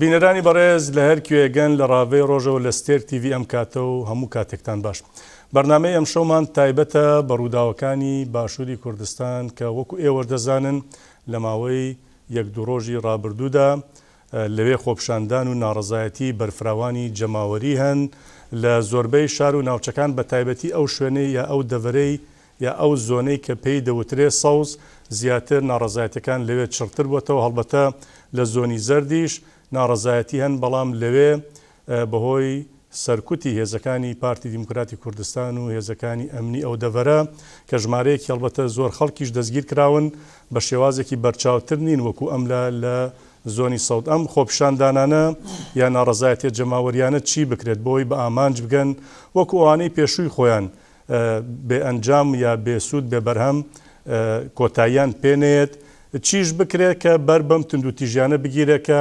بینەرانی بەڕێز لە هەر کوێگەن لە ڕاوێ ڕۆژەوە لە ستێر تیڤی ئەم کاتە و هەموو کاتێکتان باش. بەرنامەی ئەم شەومان تایبەتە بە ڕووداوەکانی باشووری کوردستان کە وەکو ئێوە دەزانن لە ماوەی یەک دوو ڕۆژی ڕابردوودا لەوێ خۆپشاندان و ناڕەزایەتی بەرفراوانی جەماوەری هەن لە زۆربەی شار و ناوچەکان بە تایبەتی ئەو شوێنەی یا ئەو دەڤەرەی یا ئەو زۆنەی کە پێی دەوترێ سەوز زیاتر ناڕەزایەتەکان لەوێ چڕتر بووەتەوە. هەڵبەتە لە زۆنی زەردیش ناڕەزایەتی هەن بەڵام لەوێ بەهۆی سەرکوتی هێزەکانی پارتی دیموکراتی کوردستان و هێزەکانی ئەمنی ئەو دەڤەرە کە ژمارەیەکی هەڵبەتە زۆر خەڵکیش دەستگیر کراون بە شێوازێکی بەرچاوتر نین وەکو ئەملا لە زۆنی سەود. ئەم خۆپشاندانانە یا ناڕەزایەتیە جەماوەریانە چی بکرێت بۆی بە ئامانج بگەن وەکو ئەوانەی پێشووی خۆیان بێ ئەنجام یا بێسوود بێ بەرهەم کۆتاییان پێنێت چیش بکرێت کە بەر بەم تند و تیژیانە بگیرێکە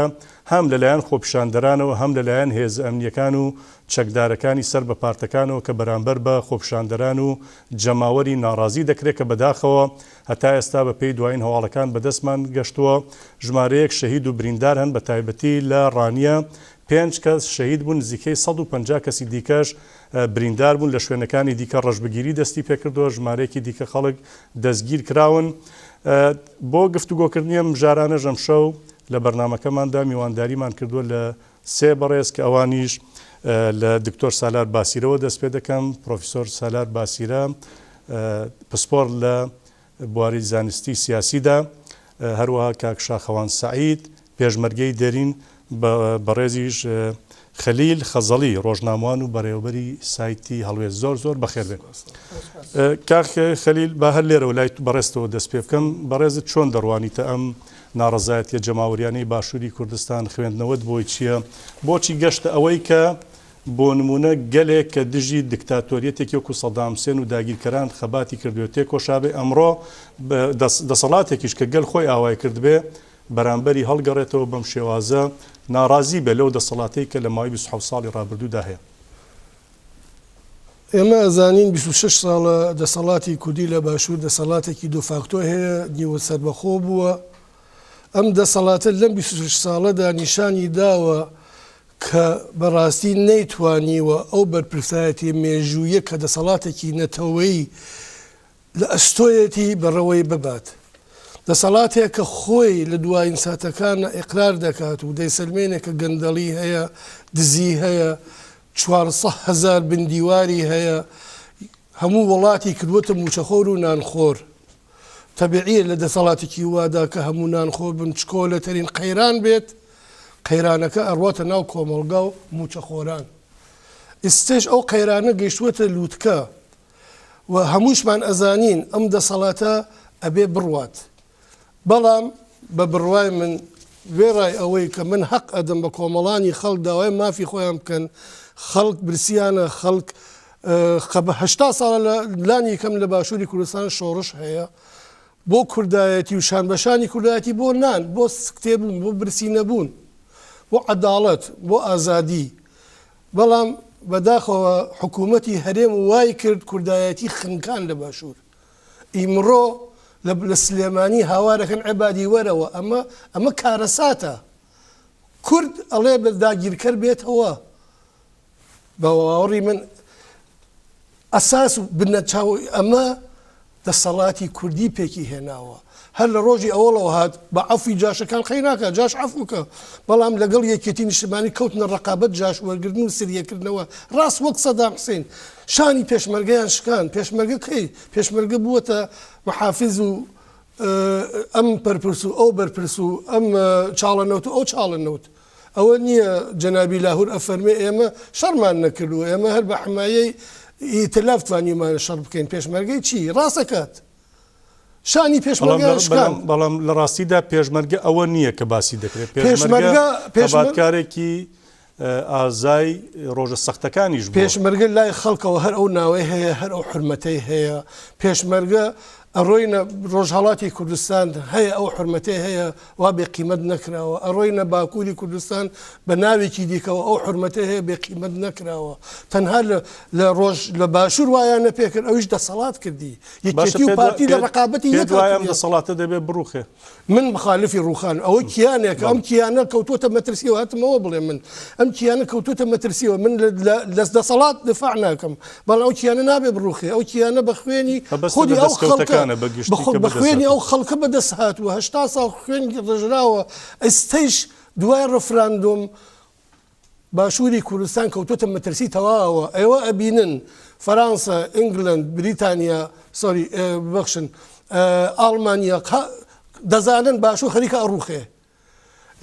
هەم لەلایەن خۆپشاندەرانەوە هەم لەلایەن هێز ئەمنیەکان و چەکدارەکانی سەر بە پارتەکانەوە کە بەرامبەر بە خۆپشاندەران و جەماوەری ناڕازی دەکرێت کە بەداخەوە هەتا ئێستا بە پێی دوایین هەواڵەکان بەدەستمان گەشتووە ژمارەیەک شەهید و بریندار هەن بە تایبەتی لە ڕانیە 5 کەس شەهید بوون نزیکەی 150 کەسی دیکەش بریندار بوون لە شوێنەکانی دیکە ڕەشبگیری دەستی پێکردووە ژمارەیەکی دیکە خەڵک دەستگیر کراون. بۆ گفتوگۆکردنی ئەم ژارانە ژەم شەو لە بەرنامەکەماندا میوانداریمان کردووە لە سێ بەڕێز کە ئەوانیش لە دکتۆر سالار باسیرەوە دەست پێ دەکەم. پرۆفیسۆر سالار باسیرە پسپۆر لە بواری زانستی سیاسیدا، هەروەها کاک شاخەوان سەعید پێشمەرگەی دەرین بەڕێزیش خەلیل خەزەڵی ڕۆژنامەوان و بەڕێوەبەری سایتی هەڵوێست. زۆر بەخێر بێت. کاک خەلیل با هەر لێرە لای بەڕێستەوە دەست پێ بکەم. بەڕێزت چۆن دەڕوانیتە ئەم ناڕەزایەتیە جەماوەریانەی باشووری کوردستان خوێندنەوەت بۆی چییە؟ بۆچی گەشتە ئەوەی کە بۆ نمونە گەلێک کە دژی دیکتاتۆریەتێکی وەکو سەدام حوسێن و داگیرکەران خەباتی کردوێتێ کۆشابێ ئەمڕۆ دەسەڵاتێکیش کە گەل خۆی ئاوای کردبێ بەرامبەری هەڵگەڕێتەوە بەم شێوازە ناڕازی بێ لەو دەسەڵاتەی کە لە ماوەی 27 ساڵی ڕابردوودا هەیە. ئێمە ئەزانین 26 ساڵە دەسەڵاتی کوردی لە باشوور دەسەڵاتێکی دوفاکتۆ هەیە، نیوە سەربەخۆ بووە. ئەم دەسەڵاتە لەم 26 ساڵەدا نیشانی داوە کە بەڕاستی نەیتوانیوە ئەو بەرپرسایەتی مێژوویە کە دەسەڵاتێکی نەتەوەیی لە ئەستۆیەتی بەڕەوەی ببات. دەسەڵاتێک کە خۆی لە دوایین ساتەکانە ئیقرار دەکات و دەیسەلمێنێک کە گەندەڵی هەیە، دزی هەیە، 400,000 بندیواری هەیە، هەموو وڵاتی کردوەتە موچەخۆر و نانخۆر. تەبیعیە لە دەسەڵاتێکی وادا کە هەموو نانخۆر بن چکۆلەترین قەیران بێت، قەیرانەکە ئەڕواتە ناو کۆمەڵگا و موچەخۆران. ئێستش ئەو قەیرانە گەیشتووەتە لووتکە و هەمووشمان ئەزانین ئەم دەسەڵاتە ئەبێ بڕوات. بەڵام بە بڕوای من وێڕای ئەوەی کە من حەق ئەدەم بە کۆمەڵانی خەڵک داوای مافی خۆیان بکەن، خەڵک برسیانە، خەڵک 80 ساڵە لە لانی کەم لە باشووری کوردستان شۆڕش هەیە بۆ کوردایەتی و شانبەشانی کوردایەتی بۆ نان، بۆ کتێبوون، بۆ برسی نەبوون، بۆ عەداڵەت، بۆ ئازادی. بەڵام بەداخەوە حکوومەتی هەرێم وای کرد کوردایەتی خنکان لە باشوور. ئیمڕۆ لە سلێمانی هاوارەکەن عیبادی وەرەوە، ئەمە کارەساتە. کورد ئەڵێ بە داگیرکەر بێتەوە. بەواوەڕی من ئەساس و بنەچاو ئەمە دەسەڵاتی کوردی پێکی هێناوە. هەر لە ڕۆژی ئەوڵەوە هات بە عەفوی جاشەکان خەی ناکە، جاش عەفوکە، بەڵام لەگەڵ یەکێتی نیشتمانی کەوتنە ڕەقابەت جاش وەرگردن و سریەکردنەوە. ڕاست وەک سەدام حوسێن شانی پێشمەرگەیان شکان. پێشمەرگە کەی پێشمەرگە بووەتە محافز و ئەم بەرپرس و ئەو بەرپرس و ئەم چاڵەنەوت و ئەو چاڵەنەوت. ئەوە نییە جەنابی لاهور ئەفەرمێ ئێمە شەڕمان نەکردووە، ئێمە هەر بە حمایەی ئیتلاف توانیمان شەڕ بکەین. پێشمەرگەی چی؟ ڕاستەکات. شانی پێشمەرگە شکان. بەڵام لە ڕاستیدا پێشمەرگە ئەوە نییە کە باسی دەکرێت. پێشمەرگە هەباتکارێکی ئازای ڕۆژە سەختەکانیش پێشمەرگە لای خەڵکەوە هەر ئەو ناوەی هەیە، هەر ئەو حرمەتەی هەیە. پێشمەرگە ئەڕۆینە ڕۆژهەڵاتی کوردستان هەیە ئەو حرمەتێ هەیە وا بێ قیمەت نەکراوە ئەڕۆینە باکووری کوردستان بە ناوێکی دیکەوە ئەو حرمەتێ هەیە بێ قیمەت نەکراوە تەنها لە ڕۆژ لە باشوور وایان نەپێکرد ئەویش دەسەڵات کردی یەکێتی و پارتی لە ڕقابەتی یەکم دەسەڵاتە دەبێت بڕوخێ من مخالفی ڕوخان ئەوە کیانێک ئەم کیانە کەوتوتە مەترسیەوە هاتمەوە بڵێ من ئەم کیانە کەوتوتە مەترسیەوە من لە دەسەڵات دفاع ناکەم بەڵام ئەو کیانە نابێ بڕوخێ ئەو کیانە بە خوێنی خودی ئەو خەڵکە بە خوێنی ئەو خەڵکە بەدەست هاتووە هەشتا ساڵ خوێنی ڕژراوە ئەستەیش دوای ڕفراندۆم باشووری کوردستان کەوتوتە مەترسی تەواوە ئێوە ئەبینن فەرانسا ئینگلند بریتانیا سۆری بەخشن ئاڵمانیا دەزانن باشوور خەریکە ئەڕوخێ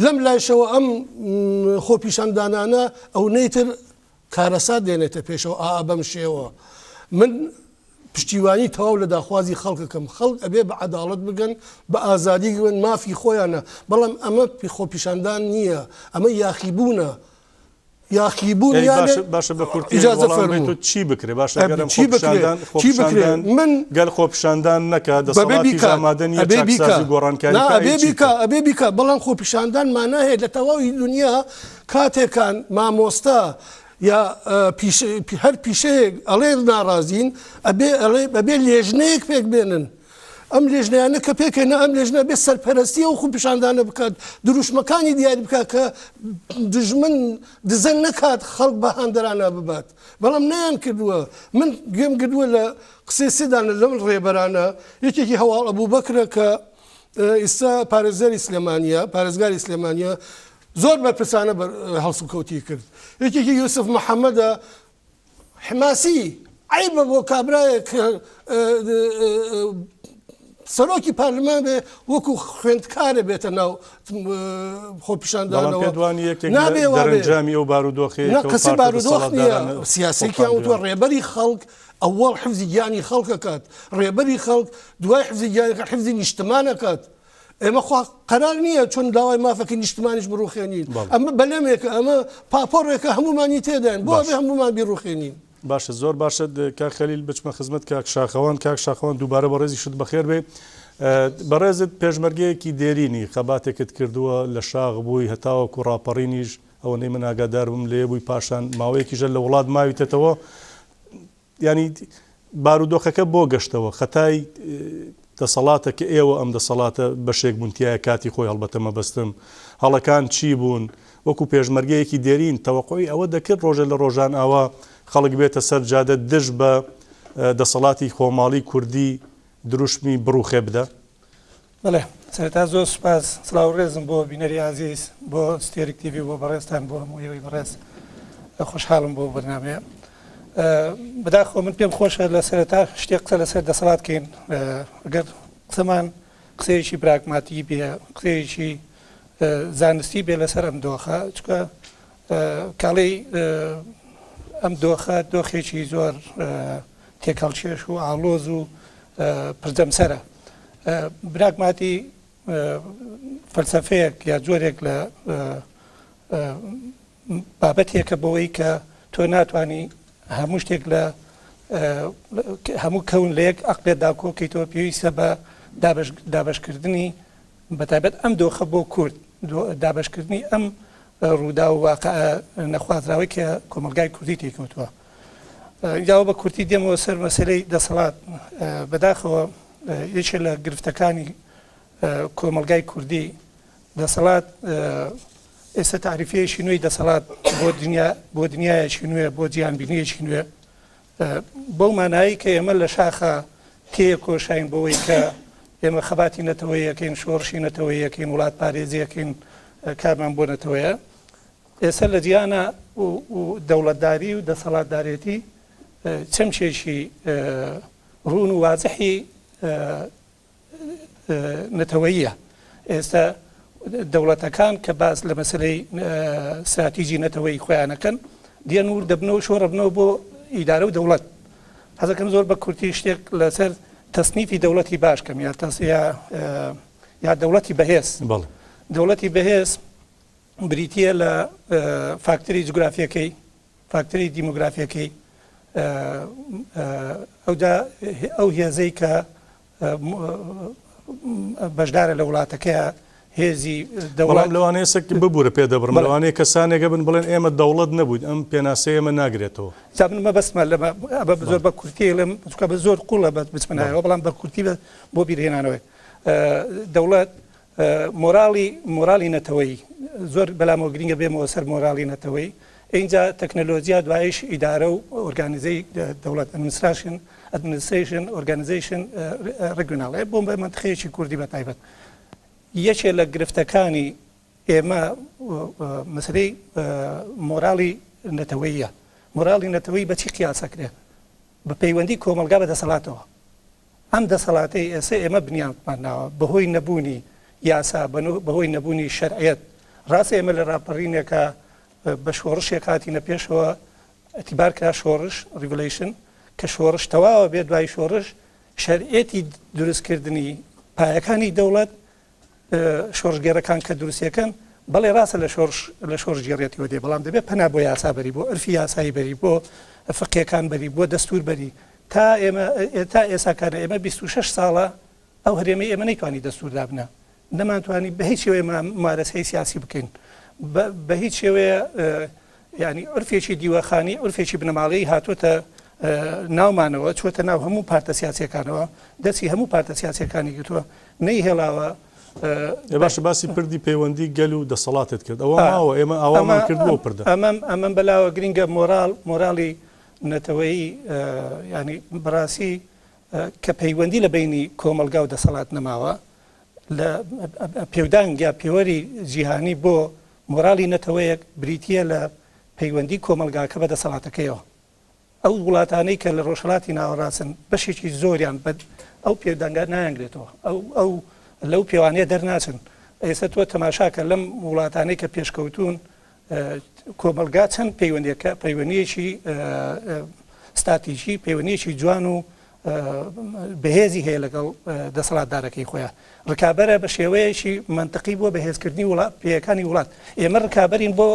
لەم لایشەوە ئەم خۆپیشاندانانە ئەو نەیتر کارەسات دێنێتە پێشەوە بەم شێوە من پشتیوانی تەواو لە داخوازی خەڵکەکەم خەڵک ئەبێ بە عەداڵەت بگەن بە ئازادی گوێن مافی خۆیانە بەڵام ئەمە خۆپیشاندان نییە ئەمە یاخیبوونە یاخیبوون باشە بە کورتی چی بکرێ باشە من گەل خۆپیشاندان نەکە دەسەڵاتی ئامادەنی گۆڕانکاری ئەبێ بیکە بەڵام خۆپیشاندان ماناهەیە لە تەواوی دنیا کاتێکان مامۆستا یا هەر پیشەیەک ئەڵێ ناڕازین ئەبێ لێژنەیەک پێک بێنن ئەم لێژنیانە کە پێکەنە ئەم لێژنە بێ سەرپەرستی و خۆپیشاندانە بکات دروشمەکانی دیاری بکات کە دژمن دزەن نەکات خەڵک بە هاندەرانە ببات بەڵام نەیان کردووە من گوێم کردووە لە قسەی سێدانە لەم ڕێبەرانە یەکێکی هەواڵ ئەبوو بەکرە کە ئێستا پارێزگاری سلێمانیە زۆر بەرپرسانە هەڵسو کەوتی کرد یەکێکی یوسف محەممەدە حماسی عیبە بۆ کابرایەک سەرۆکی پارلمان بێ وەکو خوێندکارە بێتە ناو خۆپیشاندانەوە دەرەنجامی ئەو بارودۆخی کەسی بارودۆخ نییە سیاسێکیان وتوە ڕێبەری خەڵک ئەوەڵ حفزی گیانی خەڵکەکات ڕێبەری خەڵک دوای حفزی گیانی حفزی نیشتمانەکات ئێمە خوا قەرار نییە چۆن داوای مافەکەی نیشتمانیش بڕوخێنین ئەمە بەلەمێکە ئەمە پاپۆڕێکە هەمومانی تێدایین بۆ بێ هەمومان بیڕوخێنین باشە زۆر باشە کاک خەلیل بچمە خزمەت کاک شاخەوان دووبارە بە ڕێزی شت بەخێر بێ بەڕێزت پێشمەرگەیەکی دێرینی خەباتێکت کردووە لە شاغ بووی هەتاوەکو ڕاپەڕینیش ئەوەی من ئاگادار بووم لێ بووی پاشان ماوەیەکیژە لە وڵات ماویتێتەوە ینی بارودۆخەکە بۆ گەشتەوە خەتای دەسەڵاتە کە ئێوە ئەم دەسەڵاتە بەشێک بوونتیایە کاتی خۆی هەڵبەتە مەبەستم هەڵەکان چی بوون وەکو پێشمەرگەیەکی دێرین تەوەقعی ئەوە دەکرد ڕۆژە لە ڕۆژان ئاوا خەڵک بێتە سەر جادە دژ بە دەسەڵاتی خۆماڵی کوردی دروشمی بڕوخێ بدە بەڵێ سەرتا زۆر سوپاس سڵاو ڕێزم بۆ بینەری عزیز بۆ ستێرک تیڤی بۆ بەڕێستان بۆ هەموویەوەی بەڕێز خۆشحاڵم بۆ بەرنامەیە بەداخۆ من پێم خۆشە لە سەرەتا شتێک قسە لەسەر دەسەڵاتکەین ئەگەر قسەمان قسەیەکی براگماتی بێ قسەیەکی زانستی بێ لەسەر ئەم دۆخە چکە کاڵەی ئەم دۆخە دۆخێکی زۆر تێکەڵچێش و ئاڵۆز و پردەمسەرە براگماتی فەلسەفەیەک یا جۆرێک لە بابەتێکە بەوەی کە تۆ ناتوانانی هەموو شتێک لە هەموو کەون لە یەک عەقلێتدا کۆکەیتەوە پێویستە بە دابەشکردنی بەتایبەت ئەم دۆخە بۆ کورد دابەشکردنی ئەم ڕوودا و واقع نەخوازراوەی کە کۆمەلگای کوردی تێکەوتووە جاوە بە کورتی دێمەوە سەر مەسەلەی دەسەڵات بەداخەوە یەکێک لە گرفتەکانی کۆمەلگای کوردی دەسەڵات ئێستا تعریفەیەکی نوێی دەسەڵات بۆ دنیایەکی نوێ بۆ جیانبینیەکی نوێ بەو مانایی کە ئێمە لە شاخە تێ کۆشاین بەوەی کە ئێمە خەباتی نەتەوەی یەکەین شۆڕشی نەتەوەی یەکەین وڵات پارێزی یەکەین کارمان بۆ نەتەوەیە ئێستا لە جیانە دەوڵەتداری و دەسەڵاتدارێتی چەمچێکی ڕوون و وازەحی نەتەوەییە ئێستا دەوڵەتەکان کە باس لە مەسلەی استراتیژی نەتەوەی خۆیانەکەن دیان ور دەبنەوە شۆڕە بنەوە بۆ ئیدارە و دەوڵەت حەزەکەم زۆر بە کورتی شتێک لەسەر تەسنیفی دەوڵەتی باشکەم یا دەوڵەتی بەهێز دەوڵەتی بەهێز بریتیە لە فاکتەری جوگرافیەکەی فاکتەری دیموگرافیەکەی ئەو هێزەی کە بەشدارە لە وڵاتەکەی هێزی بەڵام لەوانەیە سەکی ببوورە پێدەبڕم لەوانەیە کەسانێکە بن بڵێن ئێمە دەوڵەت نەبووین ئەم پێناسەی ئێمە ناگرێتەوە زانمە بەسمە لەمە زۆر بە کورتی لەم بە زۆر قوڵە بچمنایەوە بەڵام بە کورتی بۆ بیرهێنانەوەی دەوڵەت مۆراڵی نەتەوەی زۆر بەلامەوە گرینگە بێمەوە سەر مۆراڵی نەتەوەی اینجا تەکنەلۆژیا دوایش ئیدارە و ئۆرگانیزەی دەوڵەت ئەدمنستریشن ئۆرگانیزیشن ڕێگوناڵێ بۆم بە منتخەیەکی کوردی بە تایبەت یەکێک لە گرفتەکانی ئێمە مەسلەی مۆراڵی نەتەوەییە مۆراڵی نەتەوەی بە چی قیاسەکرێ بە پەیوەندی کۆمەلگا بە دەسەڵاتەوە ئەم دەسەڵاتی ئێستا ئێمە بنیانمانناوە بەهۆی نەبوونی یاسا بەهۆی نەبوونی شەرعیەت ڕاست ئێمە لە ڕاپەڕینێکە بە شۆڕشێک هاتینە پێشەوە ئەتیبار کرا شۆڕش ریڤلیشن کە شۆڕش تەواوە بێت دوای شۆڕش شەرعێتی دروستکردنی پایەکانی دەوڵەت شۆڕژگێرەکان کە دروستیەکەن بەڵێ ڕاستە لە شۆڕژ گێڕێتیەوە دێ بەڵام دەبێت پەنا بۆ یاسا بەری بۆ ئەرفی یاسایی بەری بۆ فقیەکان بەری بۆ دەستور بەری تا ئێساکانە ئێمە 26 ساڵە ئەو هەرێمە ئێمە نەیتوانی دەستور دابنە نەمانتوانی بە هیچ شێوەیە مارەسەی سیاسی بکەین بە هیچ شێوەیە ینی عرفێکی دیوەخانی عرفێکی بنەماڵەی هاتوۆتە ناومانەوە چۆتە ناو هەموو پارتە سیاسیەکانەوە دەستی هەموو پارتە سیاسیەکانی گرتووە نەیهێڵاوە باشە باسی پردی پەیوەندی گەل و دەسەڵاتت کرد ئەوە ماوە ئێمە ئاوامان کردووە پردە ئەمەم بەلاوە گرینگە مۆراڵی نەتەوەی ینی بەڕاستی کە پەیوەندی لە بینی کۆمەلگا و دەسەڵات نەماوە لە پێودانگیا پێوەری جیهانی بۆ مۆراڵی نەتەوەیەک بریتە لە پەیوەندی کۆمەلگاکە بە دەسەڵاتەکەیەوە ئەو وڵاتانەی کە لە ڕۆژهەڵاتی ناوەڕاستن بەشێکی زۆریان ئەو پێدانگا نایانگرێتەوە ئەو لەو پێوانەیە دەرناچن ئێستا تۆ تەماشاکە لەم وڵاتانەی کە پێشکەوتون کۆمەلگا چەند پەیوەندیەکە پەیوەندیەکی ستاتیژی پەیوەندیەکی جوان و بەهێزی هەیە لەگەڵ دەسەڵاتدارەکەی خۆیان ڕکابەرە بە شێوەیەکی منطقی بۆ بەهێزکردنی پێیەکانی وڵات ئێمە ڕکابەرین بۆ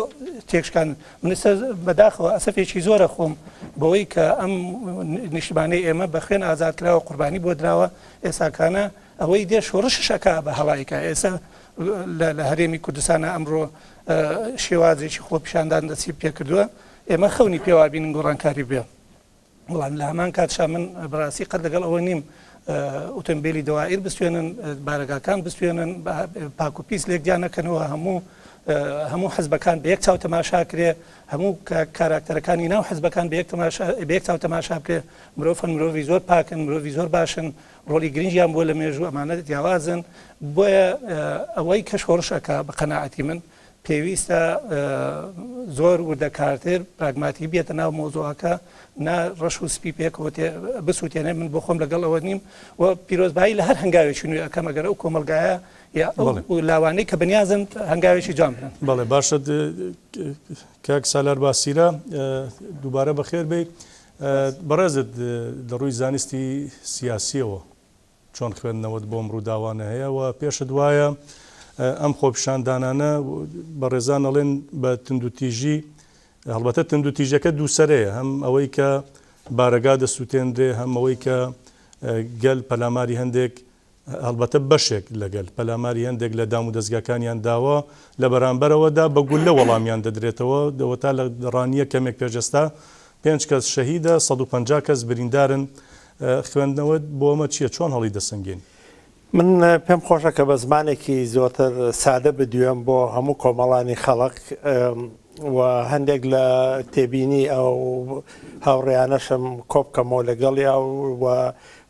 تێکشکان منستە بەداخەوە ئەسەفێکی زۆرە خۆم بەوەی کە ئەم نیشتمانەی ئێمە بە خوێن ئازادکراوە قوربانی بۆ درراوە ئێساکانە ئەوەی دێ شۆڕشەکە بە هەڵایکە ئێستا لە هەرێمی کوردستانە ئەمڕۆ شێوازێکی خۆپیشاندان دەسی پێکردووە ئێمە خەونی پێوابین گۆڕانکاری بێ وڵام لە هەمان کاتشا من بەڕاستی قەت لەگەڵ ئەوە نیم ئۆتۆمبیلی دەوایر بستوێنن بارگاکان بستوێنن پاک و پیس لێکدیان نەکەنەوە هەموو حەزبەکان بە یەک چاو تەماشاکرێ هەموو کاراکتەرەکانی ناو حەزبەکان بە یەک چاو تەماشا بکرێ مرۆڤن مرۆڤی زۆر پاکن مرۆڤی زۆر باشن ڕۆلی گرنگیان بۆ لە مێژوو ئەمانە جیاوازن بۆیە ئەوەی کە شۆڕشەکە بە قەناعەتی من پێویستە زۆر وردەکارتر پراگماتی بێتە ناو مۆزوعەکە نا ڕەش و سپی پێکەوە بسووتێنێ من بۆ خۆم لەگەڵ ئەوە نیم و پیرۆزبایی لە هەر هەنگاوێکی نوێ ئەەکەم ئەگەر ئەو کۆمەلگایە یا لاوانەی کە بنیازن هەنگاوێکی جوان بن بەڵێ باشە کاک سالار باسیرە دووبارە بەخێر بێ بەڕێزت لە ڕووی زانستی سیاسیەوە چۆن خوێندنەوەت بۆم ڕووداوانە هەیە و پێشت وایە ئەم خۆپیشاندانانە بە ڕێزان ئەڵێن بە تندوتیژی هەڵبەتە تندوتیژەکە دووسەرەیە هەم ئەوەی کە بارەگا دەسووتێنرێ هەم ئەوەی کە گەل پەلاماری هەندێک هەڵبەتە بەشێک لەگەل پەلاماری هەندێک لە دام و دەستگاکانیان داوە لە بەرامبەرەوەدا بەگول لە وەڵامیان دەدرێتەوە دەوەتا لە ڕانیە کەمێک پێشەستا 5 کەس شەهیدە 150 کەس بریندارن خوێندنەوە بۆ ئەمە چییە چۆن هەڵی دەسەنگێن من پێم خۆشە کە بە زمانێکی زۆرتر سادە بدوێم بۆ هەموو کۆمەڵانی خەڵک و هەندێک لە تێبینی ئەو هاوڕێیانەشم کۆبکەمەوە لەگەڵیا و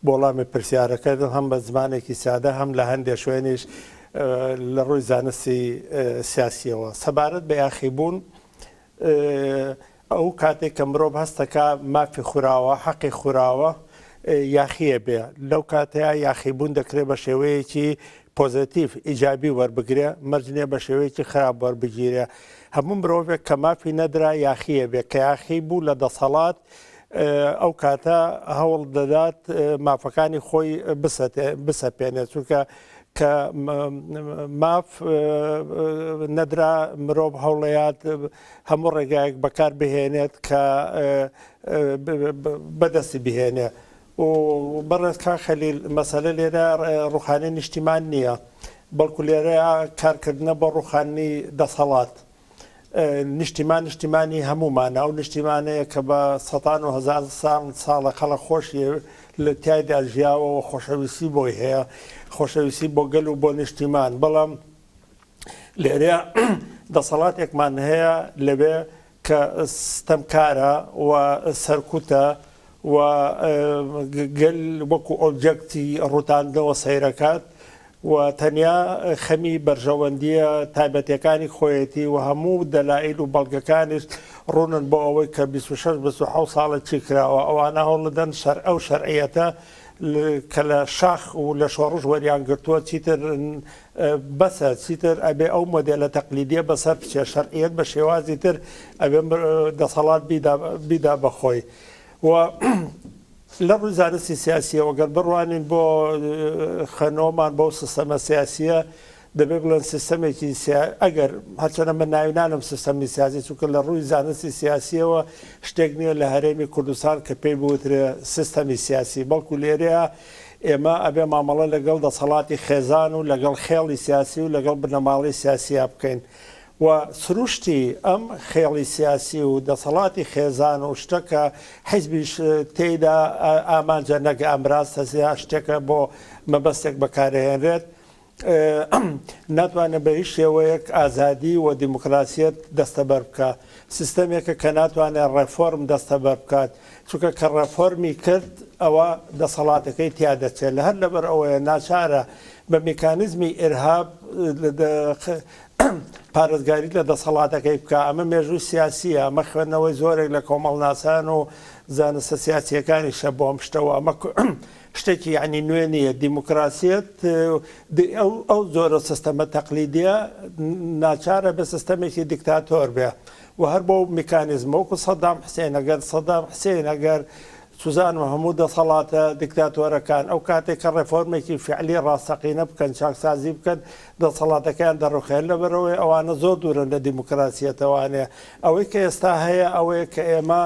بۆڵامی پرسیارەکە هەم بە زمانێکی سادە هەم لە هەندێک شوێنیش لە ڕووی زانستی سیاسیەوە سەبارەت بە یاخیبوون ئەو کاتێک کە مرۆڤ هەستەکە مافی خوراوە حەقی خوراوە یاخیە بێ لەو کاتەیە یاخیبوون دەکرێت بە شێوەیەکی پۆزیتیڤ ئیجابی وەربگرێ مەرجنێ بە شێوەیەکی خراپ وەربگیرێ هەموو مرۆڤێک کە مافی نەدرا یاخیە بێ کە یاخی بوو لە دەسەڵات ئەو کاتە هەوڵ دەدات مافەکانی خۆی بسەپێنێت چونکە کە ماف نەدرا مرۆڤ هەوڵەیات هەموو ڕێگایەک بەکار بهێنێت کە بەدەستی بهێنێ و بەڕێز کا خەلیل مەسەلە لێرە ڕوخانی نیشتیمان نییە بەڵکو لێرە کارکردنە بە ڕوخانی دەسەڵات نیشتیمانی هەمومانە ئەو نیشتیمانەیە کە بە سەدان و هەزار ساڵە خەڵک خۆشی لە تایدا ژیاوەوە خۆشەویستی بۆی هەیە خۆشەویستی بۆ گەل و بۆ نیشتیمان بەڵام لێرە دەسەڵاتێکمان هەیە لەبێ کە ستەمکارە و سەرکوتە و گەل وەکو ئۆبجێکتی ڕوتاندنەوە سەیرەکات و تەنیا خەمی بەرژەوەندیە تایبەتەکانی خۆیەتی و هەموو دەلایل و بەڵگەکانیش ڕوونن بۆ ئەوەی کە 26 ساڵە چی کراوە ئەوانە هەوڵدەن ئەو شەرعیەتە کە لە شاخ و لە شۆڕژ وەریان گرتووە چیتر بەسە چیتر ئەبێ ئەو مۆدێلە تەقلیدیە بەسەر بچێ شەرعیەت بە شێوازی تر ئەبێ دەسەڵات بیدا بەخۆی و لە ڕووی زانستی سیاسیەوە گەر بڕوانین بۆ خەنۆمان بۆ سیستەمە سیاسیە دەبێت بڵێن سیستەمێکی ئەگەر هەرچەنە من ناوینانم سیستەمی سیاسی چونکە لە ڕووی زانستی سیاسیەوە شتێک نییە لە هەرێمی کوردستان کە پێی بوترێ سیستەمی سیاسی بەڵکو لێرەیە ئێمە ئەبێ مامەڵە لەگەڵ دەسەڵاتی خێزان و لەگەڵ خێڵی سیاسی و لەگەڵ بنەماڵی سیاسیا بکەین و سروشتی ئەم خێڵی سیاسی و دەسەڵاتی خێزان و شتەکە حیزبیش تێیدا ئامانجە نەگە ئەمراستەزیا شتێکە بۆ مەبەستێک بەکارهێنرێت ناتوانێت بە هیچ شێوەیەک ئازادی و دیموکراسیەت دەستەبەر بکە سیستەمێکە کە ناتوانێت ڕێفۆرم دەستەبەر بکات چونکە کە ڕێفۆرمی کرد ئەوە دەسەڵاتەکەی تیا دەچێت لە هەر لەبەر ئەوەیە ناچارە بە میکانیزمی ئێرهاب پارێزگاری لە دەسەڵاتەکەی بکە ئەمە مێژووی سیاسیە ئەمە خوێندنەوەی زۆرێک لە کۆمەڵناسان و زانستە سیاسیەکانی شە بۆم شتەوە ئەمە شتێکی یعنی نوێ نییە دیموکراسیەت ئەو زۆرە سیستەمە تەقلیدیە ناچارە بە سیستەمێکی دیکتاتۆر بێ و هەر بۆ میکانیزمە وەکو سەدام حسێن ئەگەر سەدام حسێن ئەگەر سوزان و هەموو دەسەڵاتە دیکتاتۆرەکان ئەو کاتێک کە ڕێفۆرمێکی فعلی ڕاستەقینە بکەن چاکسازی بکەن دەسەڵاتەکان دەڕوخێن لەبەرەوەی ئەوانە زۆر دوورن لە دیموکراسیەتەوانێ ئەوەی کە ئێستا هەیە ئەوەیە کە ئێمە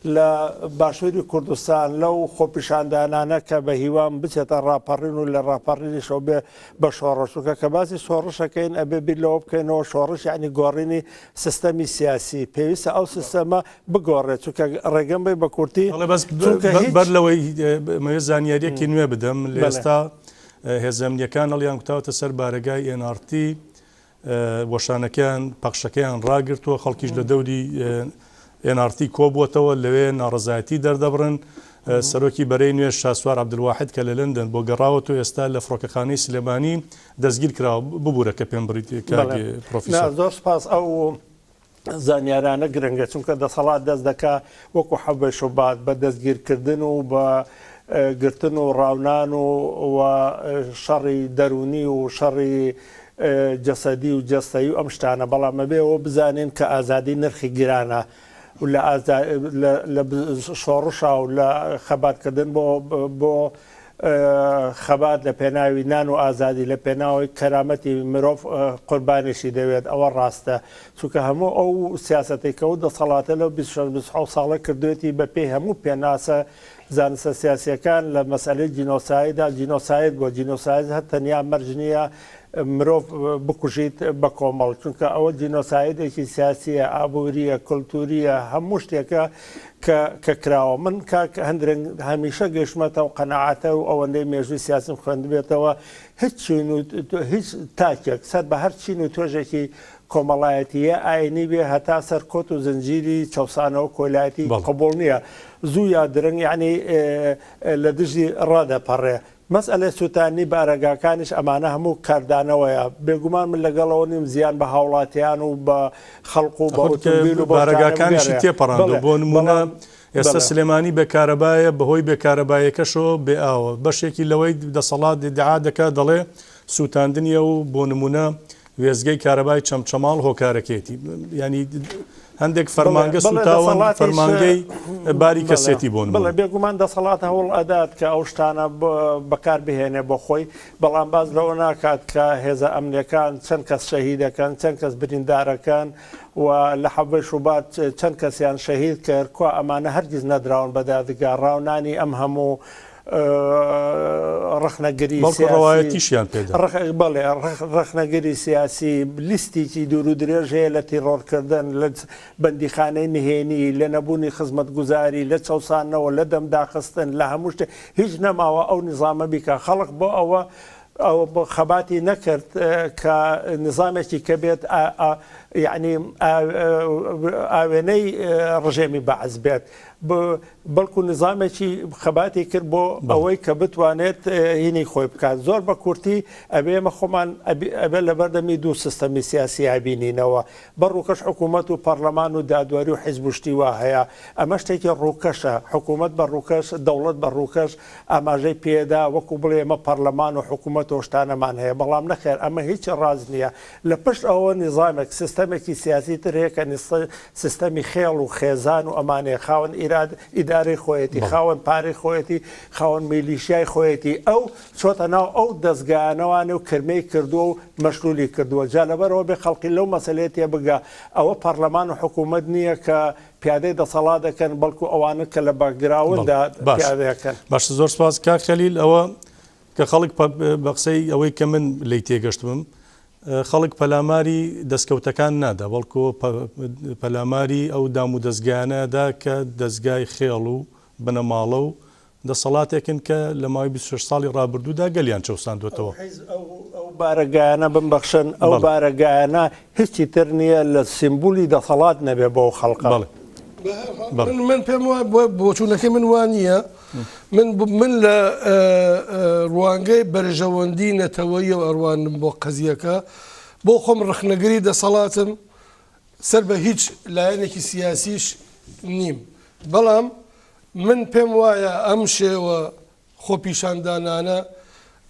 لە باشووری کوردستان لەو خۆپیشاندانانە کە بە هیوام بچێتە ڕاپەڕین و لە ڕاپەڕینیشەوە بێ بە شۆڕشوکە کە باسی شۆڕشەکەین ئەبێ بیر لەوە بکەینەوە شۆڕش یعنی گۆڕینی سیستەمی سیاسی پێویستە ئەو سیستەمە بگۆڕێت چونکە ڕێگەم بێ بە کورتی بەر لەوەی زانیاریەکی نوێ بدەم لە ئێستا هێزەمنیەکان هەڵیان کوتاوەتە سەر بارەگای NRT وەشانەکان پەخشەکەیان ڕاگرتووە خەڵکیش لە دەوری NRT کۆبووەتەوە لەوێ ناڕزایەتی دەردەبڕن سەرۆکی بەرەی نوێ شاسوار عەبدولواحید کە لە لەندەن بۆ گەڕاوەتەوە ئێستا لە فڕۆکەخانەی سلێمانی دەستگیر کراوە ببوورە کە پێم بڕیت پرۆفیسۆر زۆر سپاس ئەو زانیارانە گرنگە چونکە دەسەڵات دەست دەکا وەکو حەبەش و بات بە دەستگیرکردن و بە گرتن و ڕاونان و شەڕی دەرونی و شەڕی جەسەدی و جەستەیی و ئەم شتانە بەڵامە بێەوە بزانین کە ئازادی نرخی گرانە و لە شۆڕشا و لە خەباتکردن بۆ خەبات لە پێناوی نان و ئازادی لە پێناوی کەرامەتی مرۆڤ قوربانیشی دەوێت ئەوە ڕاستە چونکە هەموو ئەو سیاسەتێکەوە دەسەڵاتە لەو 26 ساڵە کردوێتی بە پێی هەموو پێناسە زانستە سیاسیەکان لە مەسئلەی جینۆسایددا جینۆساید بۆ جینۆساید هەر تەنیا مەرجنیە مرۆڤ بکوژیت بە کۆمەڵ چونکە ئەوە جینۆسایدێکی سیاسیە ئابووریە کولتوریە هەموو شتێکە کە کراوە من هەندێک هەمیشە گەشتمەتەوە قەنەعاتە و ئەوەندەی مێژووی سیاسم خوێندبێتەوە هیچ تاکێک سەر بە هەر چین و تۆژێکی کۆمەڵایەتیە ئاینی بێ هەتا سەر کۆت و زنجیری چەسانەوە کۆلایەتی قبول نییە زوو یا درنگ یعنی لە دژی ڕادەپەڕێ مەسئلەی سووتانی بارەگاکانیش ئەمانە هەموو کاردانەوەیە بێگومان من لەگەڵەوە نیم زیان بە هاوڵاتیان و بە خەڵق و بە بارەگاکانیشی تێپەڕاندە بۆ نمونە ئێستا سلێمانی بێکارەبایە بەهۆی بێکارەبایەکەشەوە بێ ئاوە بەشێکی لەوەی دەسەڵات دعا دەکا دەڵێ سووتاندنیە و بۆ نمونە وێزگەی کارەبای چەمچەماڵ هۆکارەکێتی ینی هەندێک فەرمانگە سوتاوە فەرمانگەی باری کەسێتی بۆن بڵێ بێگومان دەسەڵات هەوڵ ئەدات کە ئەو شتانە بەکار بهێنێ بۆ خۆی بەڵام باز لەوە ناکات کە هێزە ئەمنیەکان چەند کەس شەهیدەکەن چەند کەس بریندارەکان و لە حەبەش و بات چەند کەسیان شەهید کرد کو ئەمانە هەرگیز نەدراون بە دادگا ڕاونانی ئەم هەموو ڕخنەگەری ڕەوایەتیشیان پێدا بەڵێ ڕخنەگەری سیاسی لیستێکی دوور و درێژ هەیە لە تیرۆرکردن لە بەندیخانەی نهێنی لە نەبوونی خزمەت گوزاری لە چەسانەوە لە دەمداخستن لە هەموو شتێ هیچ نەماوە ئەو نظامە بیکە خەڵق بۆ ئەوە خەباتی نەکرد کە نظامێکی کە بێت یعنی ئاوێنەی ڕژێمی بەعز بێت بەڵکو نظامێکی خەباتی کرد بۆ ئەوەی کە بتوانێت هینی خۆی بکات زۆر بە کورتی ئەبێمە خۆمان ئەبێ لە بەردەمی دوو سیستەمی سیاسی بینینەوە بەڕووکەش حکوومەت و پەرلەمان و دادواری و حیزبشتی وا هەیە ئەمە شتێکی ڕووکەشە حکوومەت بە ڕووکەش دەوڵەت بە ڕووکەش ئاماژەی پێدا وەکو بڵێ ئەمە پەرلەمان و حکوومەت و شتانەمان هەیە بەڵام نەخێر ئەمە هیچ ڕاز نییە لە پشت ئەوە نظامێک سیستەمێکی سیاسی تر هەیە کە سیستەمی خێڵ و خێزان و ئەمانەیە خاوەن ئیدارەی خۆیەتی خاوەن پارەی خۆیەتی خاوەن میلیشیای خۆیەتی ئەو چۆتە ناو ئەو دەستگانەوانە و کرمەی کردووە و مەشغولی کردووە جا لەبەرەوە بێ خەڵکی لەو مەسەلێتێ بگا ئەوە پەرلەمان و حکوومەت نییە کە پیادەی دەسەڵات دەکەن بەڵکو ئەوانە کە لە باگراوندا پیادەکەن باش زۆر سپاس کاک خەلیل ئەوە کە خەڵک بە قسەی ئەوەی کە من لی تێگەشتم خەڵک پەلاماری دەستکەوتەکان نادا بەڵکو پەلاماری ئەو دام و دەستگایانەدا کە دەستگای خێڵ و بنەماڵە و دەسەڵاتێکن کە لە ماوەی 26 ساڵی ڕابردوودا گەلیان چەوساندوێتەوە ئەو بارەگایانە بمبەخشن ئەو بارەگایانە هیچی تر نییە لە سیمبولی دەسەڵات نەبێ بۆ خەڵق من پێم وایە بۆ چوونەکەی من وانە من لە ڕوانگەی بەرژەوەندی نەتەوەیی و ئەڕوانم بۆ قەزیەکە بۆ خۆم ڕخنەگەری دەسەڵاتم سەر بە هیچ لایەنێکی سیاسیش نیم بەڵام من پێم وایە ئەم شێوە خۆپیشاندانانە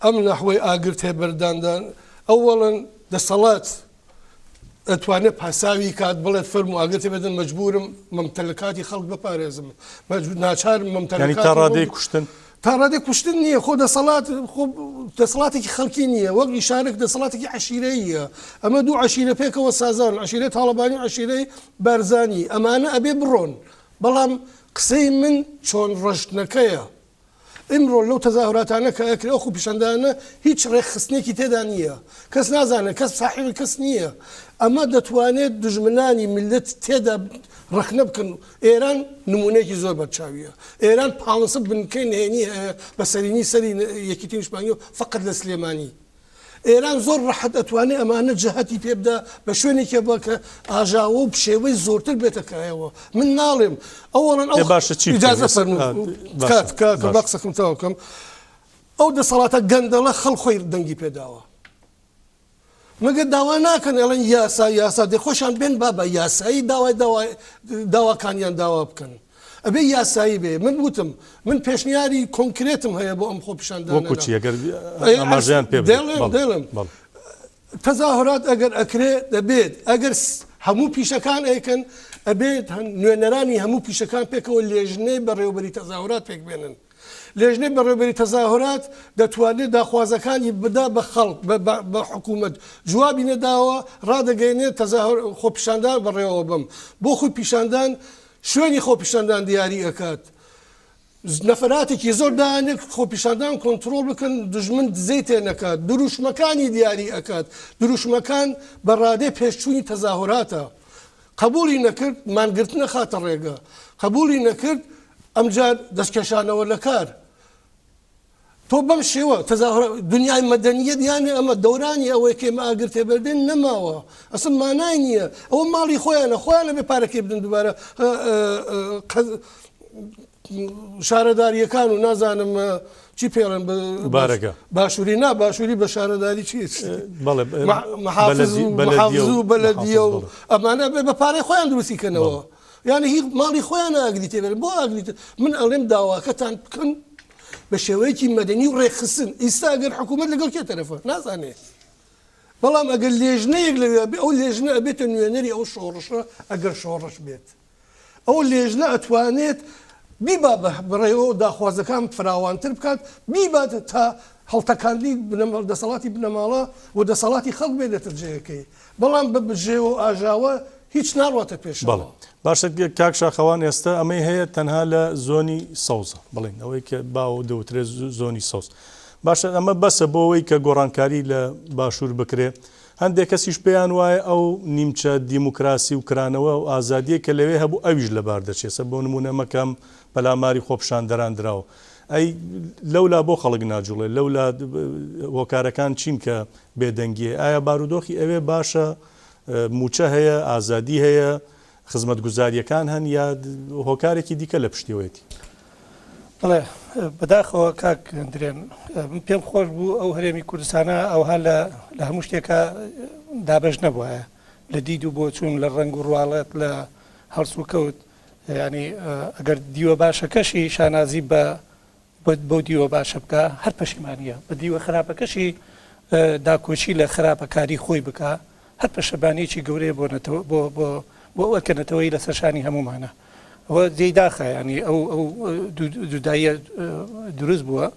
ئەم نەحوەی ئاگر تێبەرداندان ئەوەڵەن دەسەڵات ئەتوانێت پاساوی کات بڵێت فەرم و ئاگرێ بێدن مەجبورم مەمتەلکاتی خەڵک بپارێزم ناچارم مەمتەلکات تا ڕادەی کوشتن تا ڕادێک کوشتن نییە خۆ دەسەڵاتێکی خەڵکی نییە وەک ئیشارێک دەسەڵاتێکی عشیرەیە ئەمە دوو عشیرە پێکەوە سازان عشیرەی تاڵەبانی و عشیرەی بارزانی ئەمانە ئەبێ بڕۆن بەڵام قسەی من چۆن ڕەشتنەکەیە ئمڕۆ لەو تەزاهوراتانە کە ئەکرێ ئەو پیشەندانە هیچ ڕێکخستنێکی تێدا نییە کەس نازانێت کەس ساحیبی کەس نییە ئەمە دەتوانێت دژمنانی ملت تێدا ڕخنە بکەن ئێران نمونەیەکی زۆر بەرچاویە ئێران 500 بنکەی نهێنی هەیە بە سەرینی سەری یەکیتی نیشتمانی و فقط لە سلێمانی ئێران زۆر ڕەحەت ئەتوانێت ئەمانە جەهەتی پێبدا بە شوێنێکە بە کە ئاژاوە و پشێوەی زۆرتر بێتەکایەوە من ناڵێم ئەوڵەن ئەوجازە بە قسەکەم تاوکەم ئەو دەسەڵاتە گەندەڵە خەڵخۆی دەنگی پێداوە مەگە داوا ناکەن ئەڵێن یاسا دەخۆشیان بێن بابە یاسایی داواکانیان داوا بکەن ئەبێ یاسایی بێ من وتم من پێشنیاری کۆنکرێتم هەیە بۆ ئەم خۆپیشاندانەژیان دێڵم تەزاهورات ئەگەر ئەکرێ دەبێت ئەگەر هەموو پیشەکان ئەیکەن ئەبێت نوێنەرانی هەموو پیشەکان پێکەوە لێژنەی بەڕێوەبەری تەزاهورات پێک بێنن لێژنەی بەڕێوەبەری تەزاهورات دەتوانێت داخوازەکانی بدا بە خەڵک بە حکوومەت جوابی نەداوە ڕادەگەینێت خۆپیشاندان بەڕێوە بم بۆ خۆی پیشاندان شوێنی خۆپیشاندان دیاری ئەکات نەفراتێکی زۆر دانێت خۆپیشاندان کۆنتترۆل بکەن دژمن دزەی تێنەکات دروشمەکانی دیاری ئەکات دروشمەکان بە ڕادەی پێشچوونی تەزاهوراتە قبولی نەکرد مانگرتنە خاتە ڕێگە قبولی نەکرد ئەمجار دەستکەشانەوە لە کار تۆ بەم شێوە دنیای مەدەنیەت یانێ ئەمە دەورانی ئەوەی کێمە ئاگر تێبەردێن نەماوە ئەسم مانای نییە ئەوە ماڵی خۆیانە خۆیانە بێ پارەکەی بدن دووبارە شارەداریەکان و نازانم چی پێڵێن بارەکە باشووری نا باشووری بە شارەداری چی محافز و بەلەدیە و ئەمانە بێ بە پارەی خۆیان دروستیکەنەوە یعنی هیچ ماڵی خۆیان ئاگری تێبێت بۆ ئاگریت من ئەڵێم داواکەتان بکەن بە شێوەیەکی مەدەنی و ڕێکخستن ئیستا ئەگەر حکوومەت لەگەڵ کێ تەرەفە نازانێت بەڵام ئەگەر لێژنەیەک لەوێ ئەو لێژنە ئەبێتە نوێنەری ئەو شۆڕشە ئەگەر شۆڕش بێت ئەو لێژنە ئەتوانێت بیبا بڕێەوە داخوازەکان فراوانتر بکات بیبات تا هەڵتەکاندی دەسەڵاتی بنەماڵە و دەسەڵاتی خەڵک بێتە جێەکەی بەڵام بە بژێ و ئاژاوە هیچ ناڕاتە پێشەوە. باشە کاک شاخەوان ئێستا ئەمەی هەیە تەنها لە زۆنی سەوزە بڵین ئەوەی کە باو دەوترێت زۆنی سەوز. باشە ئەمە بەسە بۆەوەی کە گۆڕانکاری لە باشوور بکرێ. هەندێک کەسیش پێیان وایە ئەو نیمچە دیموکراسی و کرانەوە و ئازادیە کە لەوێ هەبوو ئەویش لەبار دەچێسە بۆ نمونە مەکەم پەلاماری خۆپشان دەراندراوە. ئەی لەولا بۆ خەڵک ناجوڵێ لەولا هۆکارەکان چین کە بێدەنگیە ئایا بارودۆخی ئەوێ باشە موچە هەیە ئازادی هەیە خزمەت گوزاریەکان هەن یا هۆکارێکی دیکە لە پشتیوەتی. بڵێ بەداخەوە کاک درێن پێم خۆش بوو ئەو هەرێمی کوردستانە ئەوها لە هەموو شتێکە دابش نەبووە لە دید و بۆ چوون لە ڕنگ و ڕواڵەت لە هەڵس و کەوت ینی ئەگەر دیوە باشەکەشی شانازی بۆ دیوە باشە بکە هەر پەشیمانیە بە دیوە خراپەکەشی داکۆچی لە خراپەکاری خۆی بکە هەر پەشەبانێکی گەورەیە بۆ ئەوەکەنەتەوەی لە سەرشانی هەمومانە. ئەوە جێداخە ینی ئەو دووداییە دروست بووە.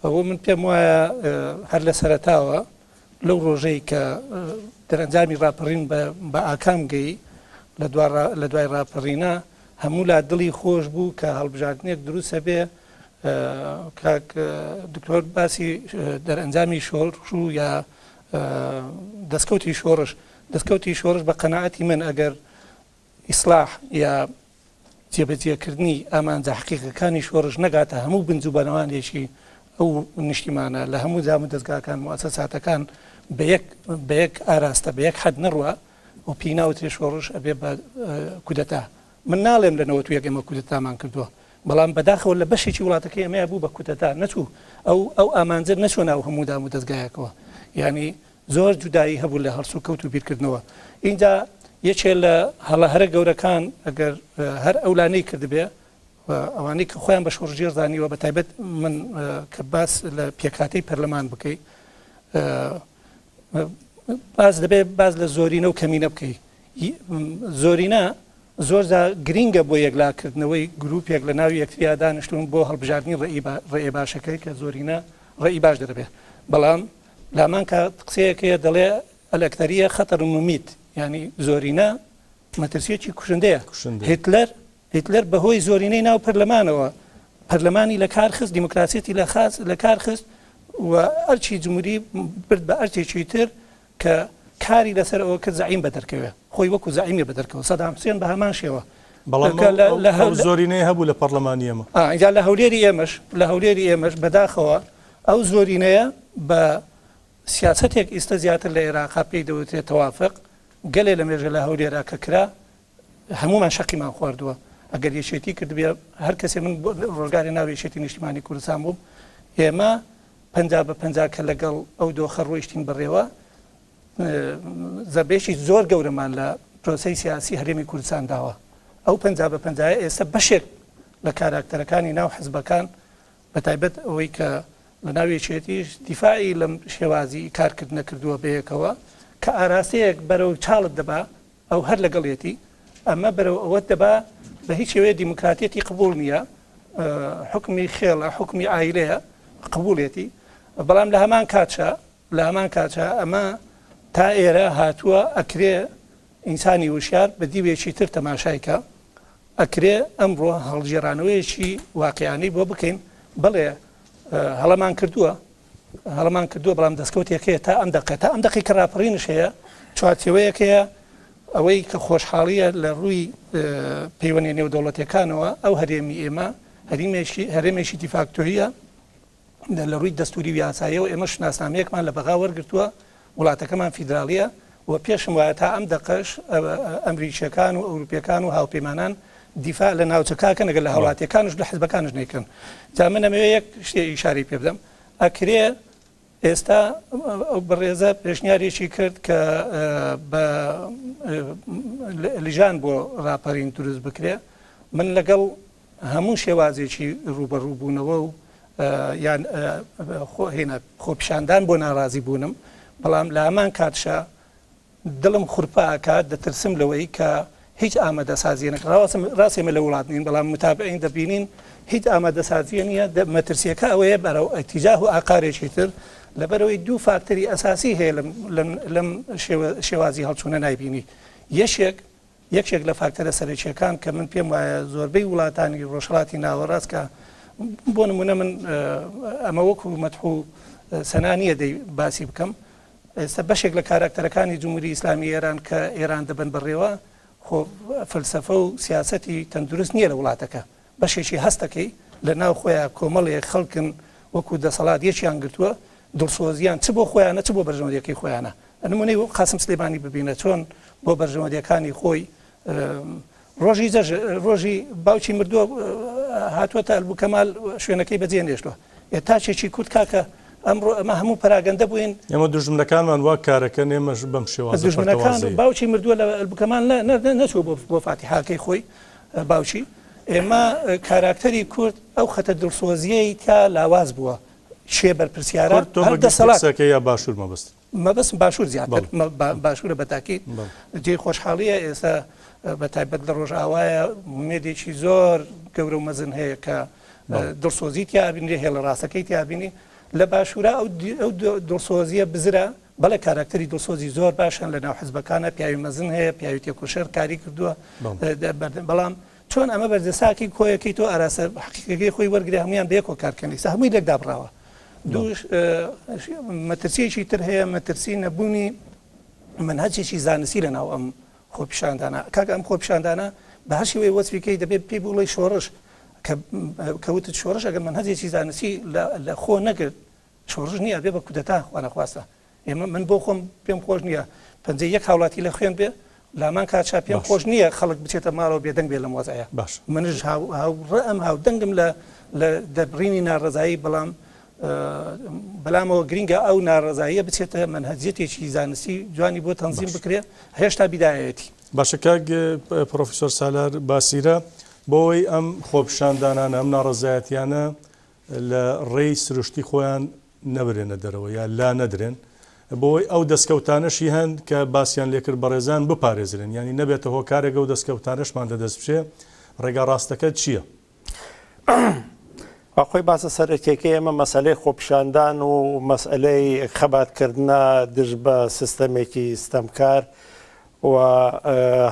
ئەوە من پێم وایە هەر لە سەرەتاوە لەو ڕۆژەی کە دەرەنجامی ڕاپەڕین بە ئاکام گەی لە دوای ڕاپەڕینە هەموو لا دڵی خۆش بوو کە هەڵبژاردنێک دروستە بێ کاک دکتۆر باسی دەرەنجامی شۆڕش و یا دەستکەوتی شۆڕش بە قەناعەتی من ئەگەر ئیسلاح یا جێبەجێکردنی ئامانجە حقیقەکانی شۆڕش نەگاتە هەموو بنجوبەنەوانێکی ئەو نیشتیمانە لە هەموو جام و دەستگاکان موسەساتەکان بە یەک ئاراستە بە یەک حەد نڕوە و پێی ناوترێ شۆڕش ئەبێ بە کودەتا. من ناڵێم لەنەوە تو یەک ئێمە کودەتامان کردووە بەڵام بەداخەوە لە بەشێکی وڵاتەکەی ئەمەیە بوو بە کودەتا نەچوو ئەو ئامانجە نەچوە ناو هەموو دام و دەستگایەکەوە ینی زۆر جودایی هەبوو لە هەڵسو کەوت و بیرکردنەوە. اینجا یەکێ لە هەڵە هەرە گەورەکان ئەگەر هەر ئەولانەی کردبێ ئەوانەی کە خۆیان بە شۆڕژێر زانیوە بە تایبەت من کە باس لە پێکاتەی پەرلەمان بکەیت باز دەبێت باز لە زۆرینە و کەمینە بکەیت. زۆرینە زۆرجا گرینگە بۆ یەکلاکردنەوەی گروپێک لە ناوی یەکتریا دانیشتون بۆ هەڵبژاردننی ڕێی باشەکەی کە زۆرینە ڕێی باش دەبێت. بەڵام لامان کە قسەیەکەیە دەڵێ ئەلەکتەریە خەتەر مومیت ینی زۆرینە مەترسیەکی کوشندەیە. هیتلەر بەهۆی زۆرینەی ناو پەرلەمانەوە پەرلەمانی لە کار خست دیموکراسیەتی لە کار خست و ئەرچی جمهوری برد بە ئەرچێکی تر کە کاری لەسەر ئەوە کرد زعیم بە دەرکەوێ خۆی وەکو زعیمی بە دەرکەوە سەدام حوسێن بە هەمان شێوە بەڵام زۆرینەی هەبوو لە پەرلەمانی ئێمە اینجا لە هەولێری ئێمەش بەداخەوە ئەو زۆرینەیە بە سیاسەتێک ئیستە زیاتر لە عێراقا پێی دەوترێت تەوافق گەلێ لە مێژە لە هەولێرا کە کرا هەمومان شەقیمان خواردووە. ئەگەر یەشێتی کردبێ هەر کەسێ من ڕۆژگاری ناوی یەشێتی نیشتیمانی کوردستان بووم ئێمە 50 کە لەگەڵ ئەو دۆخە ڕۆیشتین بڕێوە زەبێشی زۆر گەورەمان لە پرۆسەی سیاسی هەرێمی کوردستان داوە. ئەو 50 ئێستا بەشێک لە کاراکتەرەکانی ناو حزبەکان بە تایبەت ئەوەی کە لە ناوێچێتیش دیفاعی لەم شێوازی کارکردنە کردووە بەیەکەوە کە ئاراستەیەک بەرەو چاڵت دەبا ئەو هەر لەگەڵێتی ئەمە بەرەو ئەوە دەبا بە هیچ شێوەیە دیموکراتێتی قبول نییە حکمی خێڵە حکمی ئایلەیە قبولێتی. بەڵام لە هەمان کاتچە ئەمە تا ئێرە هاتووە ئەکرێ ئینسانی وشار بە دیوێکی تر تەماشایکە ئەکرێ ئەمڕۆ هەڵگێڕانەوەیەکی واقعیانەی بۆ بکەین بڵێ هەڵەمان کردووە بەڵام دەستکەوتێکەیە تا ئەم دقی کە ڕاپەڕینش هەیە چوارچێوەیەکەیە ئەوەی کە خۆشحاڵیە لە ڕووی پەیوەندی نێودەوڵەتیەکانەوە ئەو هەرێمی ئێمە هەرێمێکی دیفاکتۆریە لە ڕووی دەستوری و یاساییەوە ئێمە شناسنامەیەکمان لە بەغا وەرگرتووە وڵاتەکەمان فیدرالیە و پێشم وایە تا ئەم دقەش ئەمریکیەکان و ئەوروپیەکان و هاوپەیمانان دیفاع لە ناوچەکانکەن لەگەڵ لە هەوڵاتیەکانش لە حزبەکانش نەیکەن. جا من ئەمەوێ یەک شتێ ئیشاری پێ بدەم ئەکرێ ئێستا ئەو بەڕێزە پێشنیارێکی کرد کە بە لیژان بۆ ڕاپەڕین دروست بکرێ. من لەگەڵ هەموو شێوازێکی ڕوبەڕووبوونەوە و یان خۆپیشاندان بۆ ناڕازی بوونم بەڵام لە هەمان کاتشە دڵم خوورپاکات دەترسم لەوەی کە هیچ ئامادەسازیەنە ڕاستێمە لە وڵات نین بەڵام متابعین دەبینین هیچ ئامادەسازیە نییە مەترسیەکە ئەوەیە بەرەو ئەتیجاه و ئاقارێکی تر لەبەرەوەی دوو فاکتەری ئەساسی هەیە لەم شێوازی هەڵچوونە نایبینی. یەشێک یەکێک لە فاکتەرە سەرچیەکان کە من پێم وایە زۆربەی وڵاتانی ڕۆژهڵاتی ناوەڕاست کە بۆ نمونە من ئەمە وەکو مەدحوو سەنانیە دەی باسی بکەم ئێستا بەشێک لە کاراکتەرەکانی جمهوری ئیسلامی ئێران کە ئێران دەبن بڕێوە خۆ فلسفە و سیاسەتی تەندروست نییە لە وڵاتەکە بەشێکی هەستەکەی لە ناو خۆیان کۆمەڵێک خەڵکن وەکو دەسەڵات یەکیان گرتووە دڵسۆزیان چ بۆ خۆیانە چ بۆ بەرژەوەندیەکەی خۆیانە نمونەی قاسم سلێمانی ببینە چۆن بۆ بەرژەوەندیەکانی خۆی ڕۆژی باوکی مردووە هاتووەتە ئەلبوکەمال شوێنەکەی بەجێ نێشتووە تاچێکی کورد کاکە ئەمڕۆ ئەمە هەموو پەراگەندە بووین ئێمە دوژمنەکانمان وا کارەکە نێمەش بەم شێوازە دوژمنەکان باوکی مردووە لە ئەلبوکەمان نەچوو بۆ فاتیحاکەی خۆی باوکی ئێمە کاراکتەری کورد ئەو خەتە دڵسۆزیەی تا لاواز بووە شێ بەرپرسیارە دەسەڵاتەکە یا باشوور مەبەست مەبەست باشوور زیاتر باشوورە بەتاکید جێ خۆشحاڵیە ئێستا بە تایبەت لە ڕۆژئاوایە مێدێکی زۆر گەورە و مەزن هەیە کە دڵسۆزی تیابینی هێڵە ڕاستەکەی تیابینی لە باشوورە ئەو دڵسۆزیە بزرە بەڵێ کاراکتەری دڵسۆزی زۆر باشن لە ناو حزبەکانە پیاوی مەزن هەیە پیاوی تێکوشەر کاری کردووە بەڵام چۆن ئەمە بەردەساکی کۆیەکەی تۆ ئاراسە حقیقەکەی خۆی وەرگری هەمویان بەیەکۆ کارکردنی هەمووی لێک دابڕاوە دووش مەترسیەکی تر هەیە مەترسی نەبوونی منهەجێکی زانستی لە ناو ئەم خۆپیشاندانە کاکە ئەم خۆپیشاندانە بە هەر شێوەیە وەسفیکەی دەبێت پێی بوڵی شۆڕش کەوتت شۆڕش ئەگەر منهەجێکی زانستی لە خۆ نەگرت شۆڕش نییە بێ بە کودەتا خوانەخواستە ئێمە من بۆ خۆم پێم خۆش نییە پەنجەی یەک هاوڵاتی لە خوێن بێ لامان کاتچا پێم خۆش نییە خەڵک بچێتە ماڵەوە بێدەنگ بێ لە مۆزایە منش هاوڕەم هاودەنگم لە دەبڕینی ناڕزایی بەلامەوە گرینگە ئەو ناڕزاییە بچێتە منهەجێتێکی زانستی جوانی بۆ تەنزیم بکرێت هێشتا بیدایەتی باشە کاک پرۆفیسۆر سالار باسیرە بۆی ئەم خۆپیشاندانانە ئەم ناڕزایەتیانە لە ڕێی سروشتی خۆیان نەبرێنە دەرەوە یا لا نەدرێن بۆی ئەو دەستکەوتانەشی هەند کە باسییان لێکرد بەڕێزان بپارێزرێن ینی نەبێتە هۆکارێکە و دەستکەوتانەشمان دەدەست بچێ ڕێگا ڕاستەکە چییە؟ خۆی باسە سەرەکێکی ئێمە مەسلەی خۆپیشاندان و مەسئلەی خەباتکردنە دژ بە سیستەمێکی ستەمکار و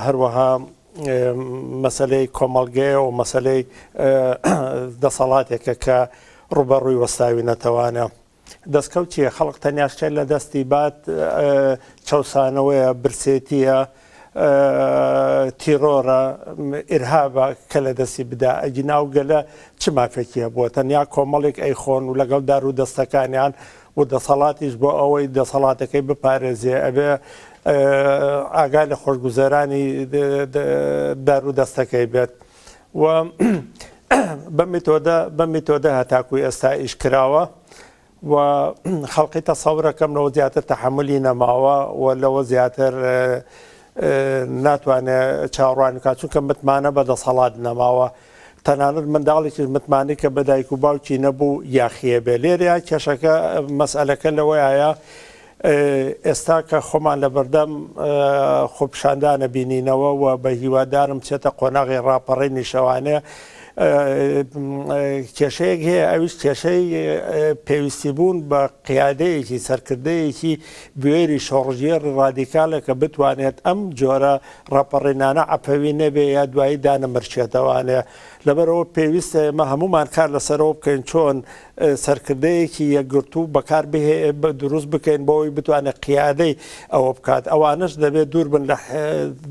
هەروەها مەسلەی کۆمەڵگەیە و مەسلەی دەسەڵاتێکە کە ڕوبەڕووی وەستاوی نەتەوانە دەستکەوتیە خەڵق تەنیاشتێن لە دەستی بات چەسانەوەیە برسێتیە تیرۆرە ئیرهابە کە لە دەستی بدا ئەگی ناوگەلە چ مافێکیە بووە تەنیا کۆمەڵێک ئەیخۆن و لەگەڵ دار و دەستەکانیان و دەسەڵاتیش بۆ ئەوەی دەسەڵاتەکەی بپارێزیێ ئەبێ ئاگای لە خۆشگوزەرانی دار و دەستەکەی بێت و بە میتۆدە هەتاکوی ئێستا ئیش کراوە و خەڵقی تەسەورەکەم لەوە زیاتر تەحملی نەماوە و لەوە زیاتر ناتوانێت چاوەڕوانی کات چونکە متمانە بە دەسەڵات نەماوە تەنانەت منداڵێکی متمانی کە بەدایک و باوکی نەبوو یاخیە بێ لێرە کێشەکە مەسئلەکە لەوەیە ئێستا کە خۆمان لە بەردەم خۆپیشاندانە بینینەوە و بە هیوادارم چێتە قۆناغی ڕاپەڕێنی شەوانەیە کێشەیەک هەیە ئەویش کێشەی پێویستی بوون بە قیادەیەکی سەرکردەیەکی بوێری شۆڕژیە ڕادیکالە کە بتوانێت ئەم جۆرە ڕاپەڕێنانە عەپەوی نەبێ یا دوایی دانەمەرچێتەوانێ لەبەرەوە پێویستە ئێمە هەمومان کار لەسەرەوە بکەین چۆن سەرکردەیەکی یەکگرتوو بەکار دروست بکەین بۆەوەی بتوانێت قیادەی ئەوە بکات ئەوانش دەبێت دوور بن لە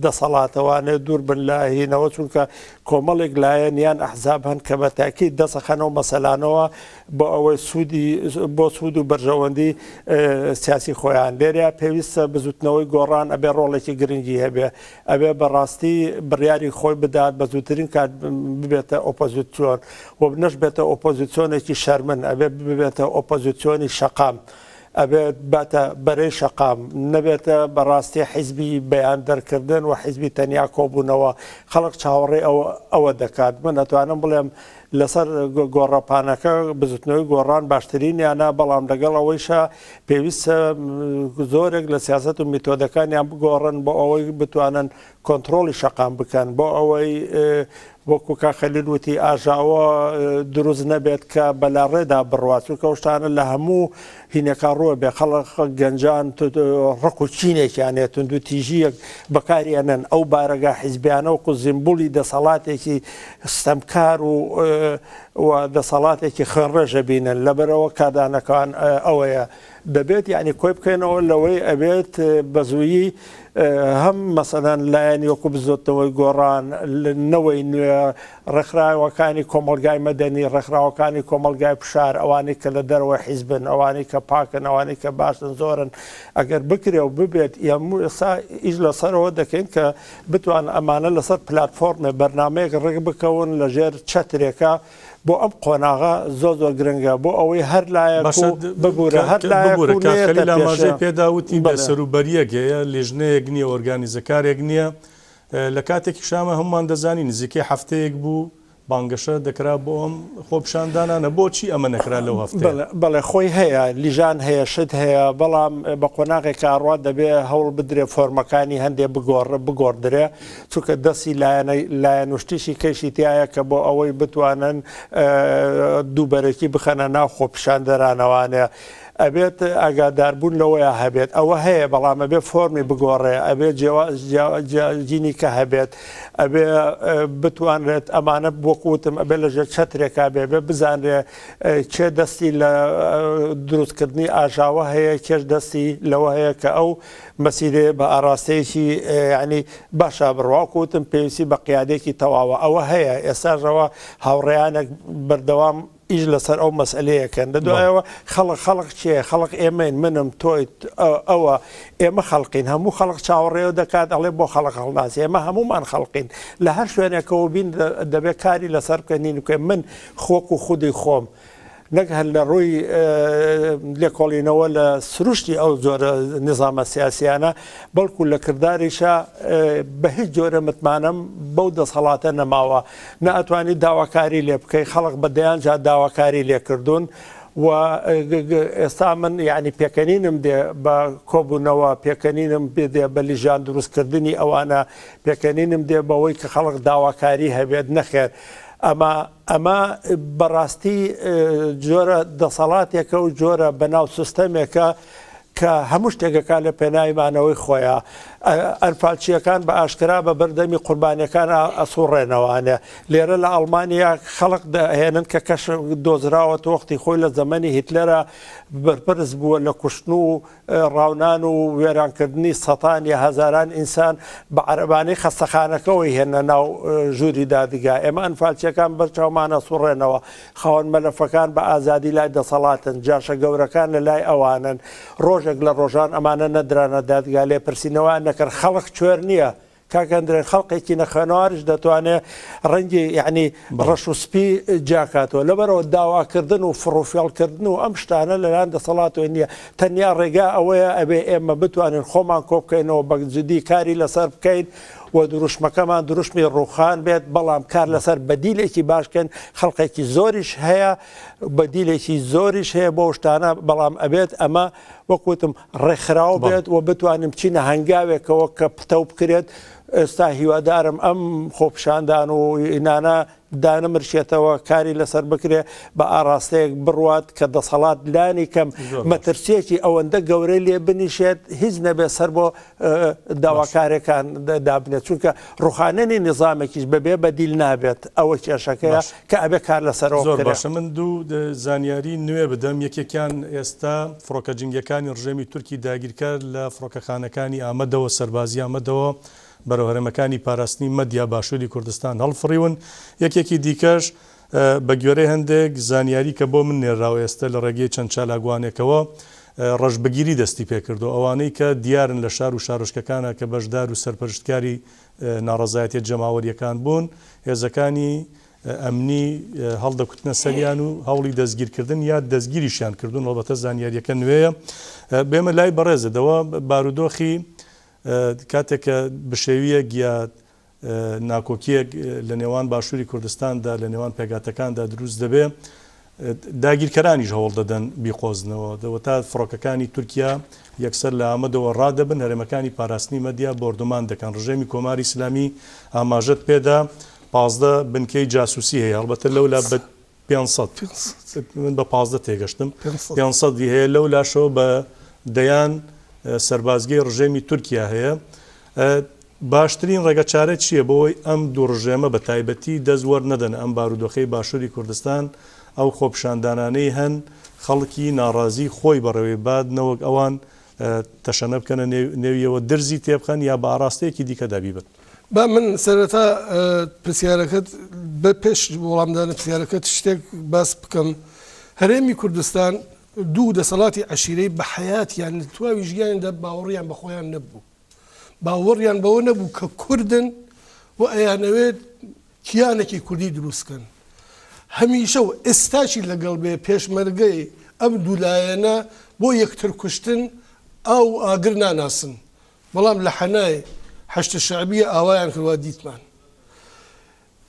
دەسەڵاتەوانێت دوور بن لە هینەوە چونکە کۆمەڵێک لایەن یان ئەحزاب هەن کە بە تاکید دەسەخەنەوە مەسەلانەوە بۆ ئەوەی بۆ سوود و بەرژەوەندی سیاسی خۆیان لێرە پێویستە بزوتنەوەی گۆڕان ئەبێ ڕۆڵێکی گرنگی هەبێ ئەبێ بەڕاستی بڕیاری خۆی بدات بە زووترین کات ببێتە ئۆپۆزیسیۆن و بنەش بێتە ئۆپۆزیسیۆنێکی شەرمن ئەبێ ببێتە ئۆپۆزیسیۆنی شەقام ئەبێت باتە بەرەی شەقام نەبێتە بەڕاستی حیزبی بەیان دەرکردن و حیزبی تەنیا کۆبوونەوە خەڵک چاوەڕێ ئەوە دەکات من ئەتوانم بڵێم لەسەر گۆڕەپانەکە بزوتنەوەی گۆڕان باشترینیانە بەڵام لەگەڵ ئەوەیشە پێویستە زۆرێک لە سیاست و میتۆدەکانیان بگۆڕن بۆ ئەوەی بتوانن کۆنتترۆلی شەقام بکەن بۆ ئەوەی وەکو کاخەلیل وتی ئاژاوە دروست نەبێت کە بەلاڕێدا بڕوات چونکە شتانە لە هەموو هینەکە ڕۆ بێ خەڵق گەنجان ڕق و چینێکیانێت تونند و تیژیەک بەکاریانەن ئەو بارەگا حیزبیانە وەکو زیمبولی دەسەڵاتێکی ستەمکار و دەسەڵاتێکی خوێنڕێژە بینن لەبەرەوە کادانەکان ئەوەیە دەبێت یعنی کۆی بکەینەوە لەوەی ئەبێت بە زوویی هەم مەسەلەن لایەنی وەکو بزۆتەوەی گۆڕان نەوەی نوێ ڕێکخراوەکانی کۆمەلگای مەدەنی ڕێکخراوەکانی کۆمەلگای پشار ئەوانەی کە لە دەرەوە حیزبن ئەوانەی کە پاکن ئەوانەی کە باشن زۆرن ئەگەر بکرێ و ببێت ئێمە ئێستا ئیش لەسەرەوە دەکەین کە بتوان ئەمانە لەسەر پلتفۆرمێ بەرنمەیەک ڕێک بکەون لەژێر چەترێکە بۆ ئەم قۆناغا زۆر گرنگە بۆ ئەوەی هەر لایە ببوورە هەر لاماژەی پێداوتی بە سەروبەریەکەیە لێژنەیەک نییە ئۆرگانیزەکارێک نییە لە کاتێکی شامە هەمومان دەزانی نزیکەی هەفتەیەک بوو بانگەشە دەکرا بۆ ئەم خۆپشاندانانە بۆچی ئەمە نەکرا لەو هەفتە بەڵێ خۆی هەیە لیژان هەیە شت هەیە بەڵام بە قۆناغێک کاڕات دەبێ هەوڵ بدرێ فۆرمەکانی هەندێک بگۆڕدرێ چونکە دەستی لایەن وشتیشی کەشی تایە کە بۆ ئەوەی بتوانن دووبەرەکی بخەنە ناو خۆپشاندەرانەوانەیە ئەبێت ئاگاداربوون لەوەیە هەبێت ئەوە هەیە بەڵام ئەبێ فۆرمی بگۆڕێ ئەبێت جینی کە هەبێت ئەبێ بتوانرێت ئەمانە بۆکوتم ئەبێ لەژێر چەترێکا بێ بزانرێ کێ دەستی لە دروستکردنی ئاژاوە هەیە کێش دەستی لەوە هەیە کە ئەو مەسیرێ بە ئاراستەیەکی ینی باشە بڕواکوتم پێویستی بە قیادێکی تەواوە ئەوە هەیە ئێستاژەوە هاوڕێیانێک بەردەوام ئیش لەسەر ئەو مەسئلەیەکەن دەدوایەوە خەڵق چێ خەڵق ئێمەین منم تۆیت ئەوە ئێمە خەڵقین هەموو خەڵق چاوەڕێوە دەکات ئەڵێ بۆ خەڵق هەڵناسی ئێمە هەمومان خەڵقین لە هەر شوێنێکەوە بین دەبێت کاری لەسەر بکەنین وکە من خۆک و خودی خۆم نەک هەر لە ڕووی لێکۆڵینەوە لە سروشتی ئەو جۆرە نظامە سیاسیانە بەڵکو لە کرداریشە بە هیچ جۆرە متمانم بەو دەسەڵاتە نەماوە نەئەتوانی داواکاری لێ بکەی خەڵق بەدەیان جا داواکاری لێکردوون و ئێستا من یعنی پێکەنینم دێ بە کۆبوونەوە پێکەنینم بێدێ بە لیژان دروستکردنی ئەوانە پێکەنینم دێ بەوەی کە خەڵق داواکاری هەبێت نەخێر ئەمە بەڕاستی جۆرە دەسەڵاتێکە و جۆرە بەناو سیستەمێکە کە هەموو شتێکەکە لە پێناویمانەوەی خۆیان ئەنفالچیەکان بە ئاشکرا بە بەردەمی قوربانیەکان ئەسوڕێنەوەوانە لێرە لە ئەڵمانیا خەڵق دەهێنن کە کەش دۆزراوە وەختی خۆی لە زەمەنی هیتلەرە بەرپرس بووە لە کوشتن و ڕاونان و وێرانکردنی سەتان یا هەزاران ئینسان بە عەرەبانەی خەستەخانەکەەوەی هێنە ناو ژووری دادگا ئێمە ئەنفالچیەکان بەرچاومانە سوڕێنەوە خاوەن مەلەفەکان بە ئازادی لای دەسەڵاتن جاشە گەورەکان لە لای ئەوانن ڕۆژێک لە ڕۆژان ئەمانە نەدرانە دادگا لێ پرسیینەوە نەکرد خەڵق کوێر نییە کاکەندرێن خەڵقێکی نەخێنەوارش دەتوانێت ڕەنگی یعنی ڕەش و سپی جاکاتەوە لەبەرەوە داواکردن و فڕۆفیالکردن و ئەم شتانە لەلاەن دەسەڵاتەوە نییە تەنیا ڕێگا ئەوەیە ئەبێ ئێمە بتوانین خۆمان کۆ بکەینەوە بە جدی کاری لەسەر بکەین و دروشمەکەمان دروشمی ڕوخان بێت بەڵام کار لەسەر بەدیلێکی باشکەن خەڵقێکی زۆریش هەیە بەدیلێکی زۆریش هەیە بۆ شتانە بەڵام ئەبێت ئەمە وەکوتم ڕێکخراو بێت و بتوانم چینە هەنگاوێکەوە کە پتە بکرێت ئێستا هیوادارم ئەم خۆپشاندان و ئینانە دانەمرشێتەوە کاری لەسەر بکرێ بە ئاراستەیەک بڕوات کە دەسەڵات لانی کەم مەترسیەکی ئەوەندە گەورەی لێ بنیشێت هیچ نەبێت سەر بۆ داواکارەکان دابنێت چونکە ڕوخانێنی نظامێکیش بەبێ بەدیل نابێت ئەوە کێشەکەیە کە ئەبێ کار لەسەرەوە زۆر باشە من دوو زانیاری نوێ بدەم یەکێکیان ئێستا فڕۆکە جنگەکانی ڕژێمی تورکی داگیرکار لە فڕۆکەخانەکانی ئامەدەوە سەربازی ئامەدەوە بەرەو هەرێمەکانی پاراستنی مەدیا باشووری کوردستان هەڵفڕیون یەکێکی دیکەش بە گوێرەی هەندێک زانیاری کە بۆ من نێراوە ئێستا لە ڕێگەی چەند چالاگوانێکەوە ڕەشبگیری دەستی پێکردو ئەوانەی کە دیارن لە شار و شارۆشکەکانە کە بەشدار و سەرپەرشتکاری ناڕەزایەتی جەماوەریەکان بوون هێزەکانی ئەمنی هەڵدەکوتنە سەریان و هەوڵی دەستگیرکردن یا دەستگیریشیان کردوون ئەڵبەتە زانیاریەکە نوێیە بێمە لای بەڕێزەدەوە بارودۆخی کاتێکە بشێویەک یا ناکۆکیەک لە نێوان باشووری کوردستاندا لە نێوان پێگاتەکاندا دروست دەبێ داگیرکەرانیش هەوڵ دەدەن بیقۆزنەوە دەوەتا فڕۆکەکانی تورکیا یەکسەر لە ئامەدەوە ڕادەبن هەرێمەکانی پاراستنی مەدیا بۆردومان دەکەن ڕژێمی کۆماری ئیسلامی ئاماژەت پێدا 15 بنکەی جاسوسی هەیە هەڵبەتە لەولا 500 من بە 15 تێگەشتم 500 هەیە لەو لاشەوە بە دەیان سەربازگەی ڕژێمی تورکیا هەیە باشترین ڕێگەچارە چییە بۆی ئەم دوو ڕژێمە بە تایبەتی دەزوەر نەدەن ئەم بارودۆخەی باشووری کوردستان ئەو خۆپشاندانانەی هەن خەڵکی ناڕازی خۆی بەڕێوەی باد نەوەک ئەوان تەشەنە بکەنە نێویەوە درزی تێبخەن یا بە ئاراستەیەکی دیکە دابیبن با من سەرەتا پرسیارەکەت بە پێش وەڵامدانە پرسیارەکەت شتێک باس بکەم هەرێمی کوردستان دوو دەسەڵاتی عەشیرەی بە حەیاتیان تواوی ژیانیاندا باوەڕیان بە خۆیان نەبوو باوەڕیان بەوە نەبوو کە کوردن و ئەیانەوێت کیانێکی کوردی دروستکەن هەمیشە و ئێستاشی لەگەڵ بێ پێشمەرگەی ئەم دوولایەنە بۆ یەکتر کوشتن ئەو ئاگر ناناسن بەڵام لە حەنای حەشتە شەعبیە ئاوایان کردوا دیتمان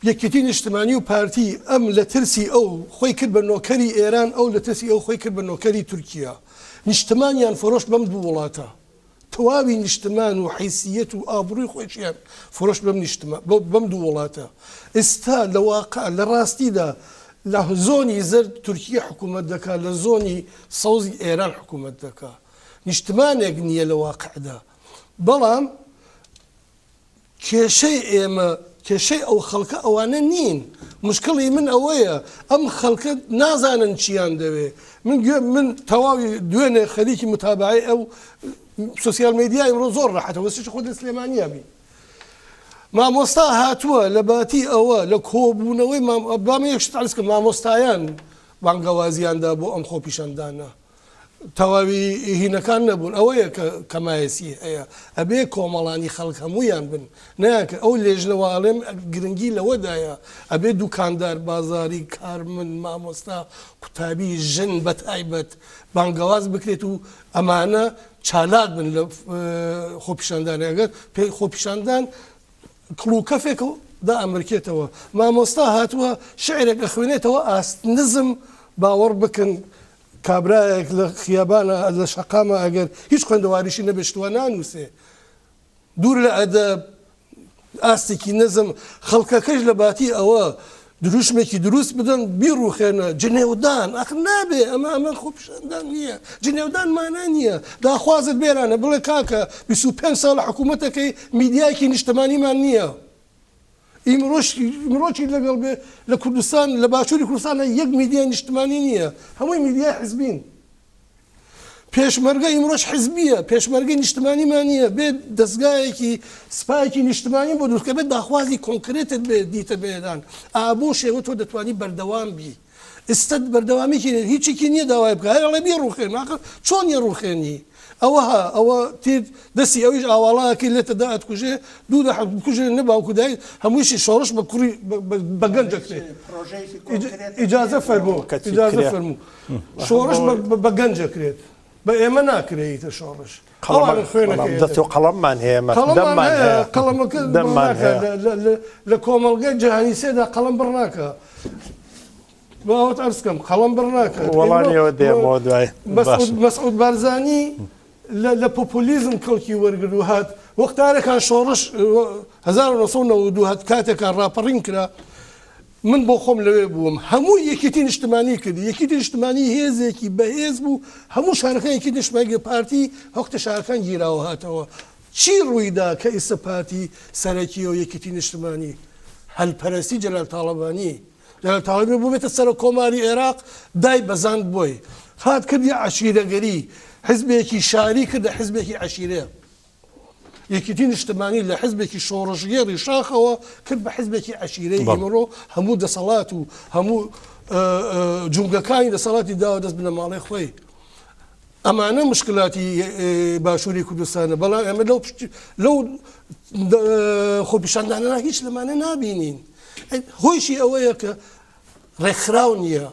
یەکێتی نیشتمانی و پارتی ئەم لە ترسی ئەو خۆی کرد بە نۆکەری ئێران ئەو لە ترسی ئەو خۆی کرد بە نۆکەری تورکیا نیشتمانیان فۆرۆش بەم دوو وڵاتە تەواوی نیشتمان و حیسیەت و ئابڕووی خۆشیان فۆرۆش بەم دوو وڵاتە ئێستا لە واقع لە ڕاستیدا لە زۆنی زەرد تورکیا حکوومەت دەکات لە زۆنی سەوزی ئێران حکوومەت دەکات نیشتمانێک نییە لە واقعدا بەڵام کێشەی ئێمە کێشەی ئەو خەڵکە ئەوانە نین مشکڵی من ئەوەیە ئەم خەڵکە نازانن چیان دەوێ من تەواوی دوێنێ خەریکی متابعی ئەو سوسیال میدیای ئەمڕۆ زۆر ڕاحەتە وەسیش خۆ سلێمانیە بی مامۆستا هاتووە لە باتی ئەوە لە کۆبوونەوەی بامە یەکشت عرزکە مامۆستایان بانگەوازیاندا بۆ ئەم خۆپیشاندانە تەواوی هینەکان نەبوون ئەوەیە کە مایەسی هەیە ئەبێ کۆمەڵانی خەڵک هەمویان بن نایکە ئەو لێژنەواڵێم گرنگی لەوەدایە ئەبێ دوکاندار بازاری کارمن مامۆستا قوتابی ژن بە تایبەت بانگەواز بکرێت و ئەمانە چالاک بن لە خۆپیشاندانەگەر پێی خۆپیشاندان کڵوکەفێک دا ئەمریکێتەوە مامۆستا هاتووە شعرێک ئەخوێنێتەوە ئاست نزم باوەڕ بکەن کابراایەک لە خیابانە لە شەقامە ئەگەر هیچ خوێندەواریشی نەبێشتوە نانووسێ دوور لە ئەدەب ئاستێکی نەزم خەڵکەکەش لە باتی ئەوە دروشمێکی دروست بدەن بیڕوخێنە جنێودان ئەخ نابێ ئەمە خۆپیشاندان نییە جنێودان مانە نییە داخوازت بێرانە بڵێ کاکە 25 ساڵ حکوومەتەکەی میدیایکی نیشتمانیمان نییە ئیمڕۆکی لەگەڵ بێ لە کوردستان لە باشووری کوردستانە یەک میدیای نیشتمانی نییە هەمووی میدیای حزبین پێشمەرگە ئیمڕۆژ حزبیە پێشمەرگەی نیشتمانیمان نییە بێت دەستگایەکی سپایەکی نیشتمانی بۆ دروستکە بێت داخوازی کۆنکرێتت بێت دیتە بێدان بۆ شێوە تۆ دەتوانی بەردەوام بی ئێستا بەردەوامیکی هیچێکی نییە داوای بکە هەڵێ بێ ڕوخێن چۆن یە ڕوخێنی ئەوە تیر دەستی ئەویش ئاواڵاکەی لێتە داات کوژێ دوو کوژێ نەباوکودای هەموویشی شۆڕش بە کوڕی بەگەنجەکرێت ئیجازە فەرموو شۆڕش بە گەنجەکرێت بە ئێمە ناکرێتە شۆڕش دەست و قەڵەممان هەیە قەڵەمەکە لە کۆمەڵگەی جیهانی سێدا قەڵەم بڕناکە باوت ئەرزکەم قەڵەم بڕناکە وەڵانیەوە دێمەوە دوای مەسعود بارزانی لە پۆپولیزم کەڵکی وەرگرت و هات وەختارێکان شۆڕش 1992 هات کاتێکان ڕاپەڕین کرا من بۆ خۆم لەوێ بووم هەموو یەکێتی نیشتمانی کردی یەکێتی نیشتمانی هێزێکی بەهێز بوو هەموو شارەکان یەکی نیشتمانی پارتی هەوختە شارەکان گیراوە هاتەوە چی ڕوویدا کە ئێستا پارتی سەرەکیەوە یەکێتی نیشتمانی هەلپەرستی جەلال تاڵەبانی جەلال تاڵەبانی بۆ بێتە سەر کۆماری عێراق دای بەزاند بۆی هات کردی عەشیرەگەری حزبێکی شاری کردە حزبێکی عەشیرە یەکێتی نیشتمانی لە حزبێکی شۆڕژگێڕی شاخەوە کرد بە حزبێکی عەشیرەی ئێمەڕۆ هەموو دەسەڵات و هەموو جومگەکانی دەسەڵاتی داوە دەست بنە ماڵی خۆی ئەمانە مشکلاتی باشووری کوردستانە بەڵام ئێمە لەو خۆپیشاندانە هیچ لەمانە نابینین هۆیشی ئەوەیە کە ڕێکخراو نییە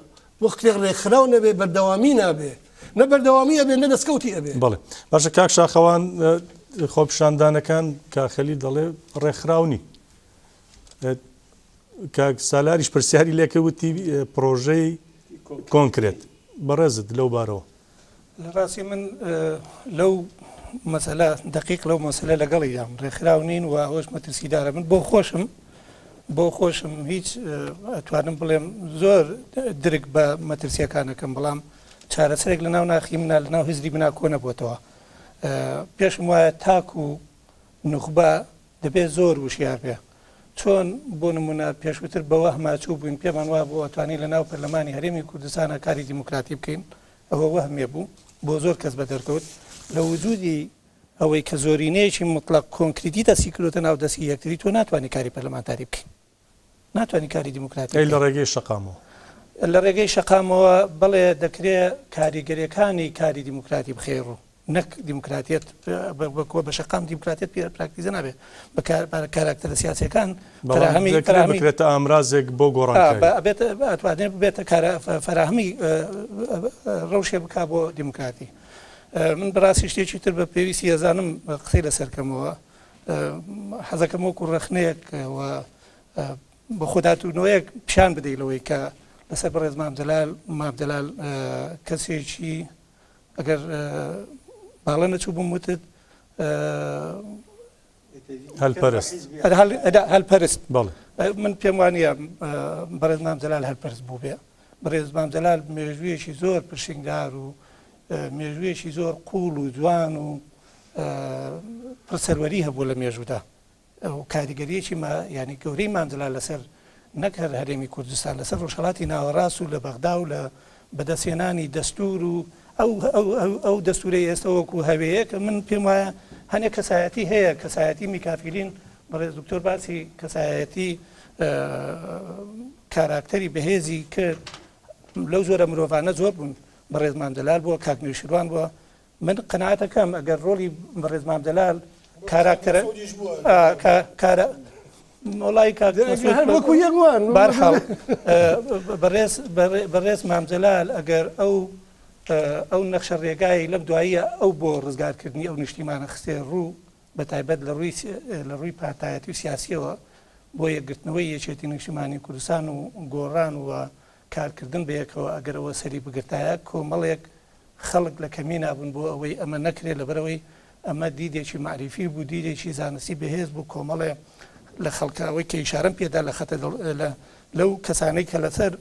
وەختێک ڕێکخراو نەبێ بەردەوامی نابێ نە بەردەوامی ئەبێ نە دەستکەوتی ئەبێ بەڵێ باشە کاک شاخەوان خۆپیشاندانەکان کاخەلی دەڵێ ڕێکخراونی کاک سالاریش پرسیاری لێکەوتی پرۆژەی کۆنکرێت بەڕێزت لەو بارەوە. ڕاستی من لەو مەسەلە دقیق لەو مەسەلە لەگەڵیدام ڕێکخراو نین و ئەوەش مەترسیدارە من بۆ خۆشم هیچ ئەتوانم بڵێم زۆر درک بە مەترسیەکانەکەم بەڵام چارەسەرێک لە ناو ناخی منە لە ناو هزری بنا کۆ نەبووتەوە پێشم وایە تاک و نوخبە دەبێت زۆر وشیار بێ چۆن بۆ نمونە پێشووتر بەوە هەماچوو بووین پێمان وایە بۆ ئەتوانی لە ناو پەرلەمانی هەرێمی کوردستانە کاری دیموکراتی بکەین ئەوە وەهمێ بوو بۆ زۆر کەس بە دەرکەوت لە وجودی ئەوەی کە زۆرینەیەکی مطلق کۆنکریتی دەستی کردوتە ناو دەستی یەکتری تۆ ناتوانانی کاری پەرلەمانتاری بکەین ناتوانانی کاری دیموکراتی لە ڕێگەی شەقامەوە لە ڕێگەی شەقامەوە بڵێ دەکرێت کاریگەریەکانی کاری دیموکراتی بخێڕ و نەک دیموکراتیت بە شەقام دیموکراتیت پراکتیزە نابێت بە کاراکتەرە سیاسەکان بکرێتە ئامرازێک بۆ ئەتوانێت بێتە فراهەمی ڕەوشێ بک بۆ دیموکراتی. من بەڕاستی شتێکی تر بە پێویستی ئەزانم قسەی لەسەرکەمەوە حەزەکەم وەکو ڕەخنەیەک بە خۆداتونەوەیەک پیشان بدەیلەوەی کە لەسەر بەڕێز مامدەلال کەسێکی ئەگەر باڵە نەچوو بووم وتت هەلپەرست من پێم وانە بەڕێز مامدەلال هەلپەرست بوو بێ بەڕێز مامدەلال مێژوویەکی زۆر پرشنگدار و مێژوویەکی زۆر قوڵ و جوان و پرسەروەری هەبوو لە مێژوودا و کاریگەریەکی ینی گەورەی مامدەلال لەسەر نەکرد هەرێمی کوردستان لەسەر ڕۆژهەڵاتی ناوەڕاست و لە بەغدا و لە بەدەستێنانی دەستور و ئەو دەستورەی ئێستا وەکو هەوەیە کە من پێم وایە هەنێک کەسایەتی هەیە کەسایەتی میکافیلین بەڕێز دکتۆر باسی کەسایەتی کاراکتەری بەهێزی کرد لەو زۆرە مرۆڤانە زۆر بوون بەڕێز مامدەلال بووە کاک نوێشیروان بووە من قەناعەتەکەم ئەگەر ڕۆڵی بەڕێز مامدەلال کاراکتەرە وڵی بارحاڵ بەڕێز مامدەلال ئەگەر ئەو نەخشە ڕێگای لەم دواییە ئەو بۆ ڕزگارکردنی ئەو نیشتیمانە خستێ ڕوو بە تایبەت لە ڕووی پارتایەتی و سیاسیەوە بۆ یەکگرتنەوەی یەکێتی نیشتیمانی کوردستان و گۆڕان و کارکردن بەیەکەوە ئەگەرەوە سەری بگرتایە کۆمەڵێک خەڵک لە کەمی نابوون بۆ ئەوەی ئەمە نەکرێت لەبەرەوەی ئەمە دیدێکی معریفی بوو دیدێکی زانستی بەهێز بوو کۆمەڵێ لە خەڵکەوەی کە ئیشارەم پێدا لە خەتە لەو کەسانەی کە لەسەر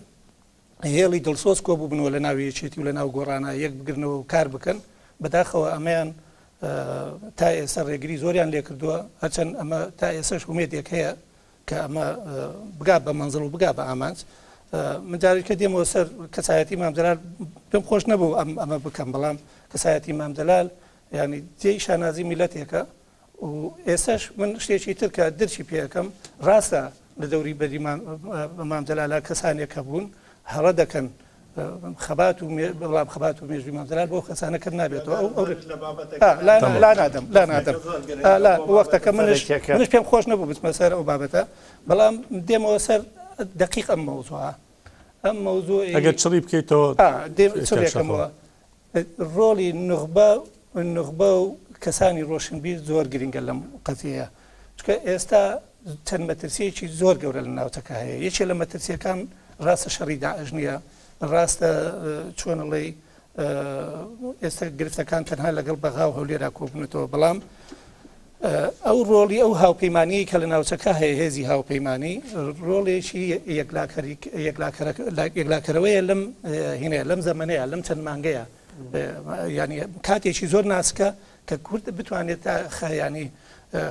هێڵی دڵسۆز کۆبوو بنەوە لە ناوی یەکێتی و لە ناو گۆڕانە یەک بگرنەوە و کار بکەن بەداخەوە ئەمەیان تا ئێستا ڕێگری زۆریان لێ کردووە هەرچەند ئەمە تا ئێسش ومێدێک هەیە کە ئەمە بگا بە مەنزڵ و بگا بە ئامانج من جارێککە دێمەوە سەر کەسایەتی مامدەلال پێم خۆش نەبوو ئەمە بکەم بەڵام کەسایەتی مامدەلال ینی جێی شانازی میلەتێکە و ئێستاش من شتێکی تر کە درچی پێەکەم ڕاستە لە دەوری بەری مامدەلالە کەسانێک هەبوون هەڵە دەکەن خەبات و بەڵام خەبات و مێژوی مامدەلال بۆ کەسانە کرد نابێتەوە لا نادەم وەختەکە منش پێم خۆش نەبوو بچمە سەر ئەو بابەتە بەڵام دێمەوە سەر دقیق ئەم مەوزوعە ئەم مەوزوع ئەگەر چڕی بکەیتەوە چڕێکەمەوە ڕۆڵی نوخبە و کەسانی ڕۆشنبیر زۆر گرنگە لەم قەزیەیە چکە ئێستا چەند مەترسیەکی زۆر گەورە لە ناوچەکە هەیە یەکێ لە مەترسیەکان ڕاستە شەڕی داعش نییە ڕاستە چۆنەڵێ ئێستا گرفتەکان تەنها لەگەڵ بەغا و هەولێرا کۆبوونەتەوە بەڵام ئەو ڕۆڵی ئەو هاوپەیمانی کە لە ناوچەکە هەیە هێزی هاوپەیمانی ڕۆڵێکی یەکلاکەرەوەیە لەم هینەیە لەم زەمانەیە لەم چەند مانگەیە ینی کاتێکی زۆر ناسکە کە کورد بتوانێت ینی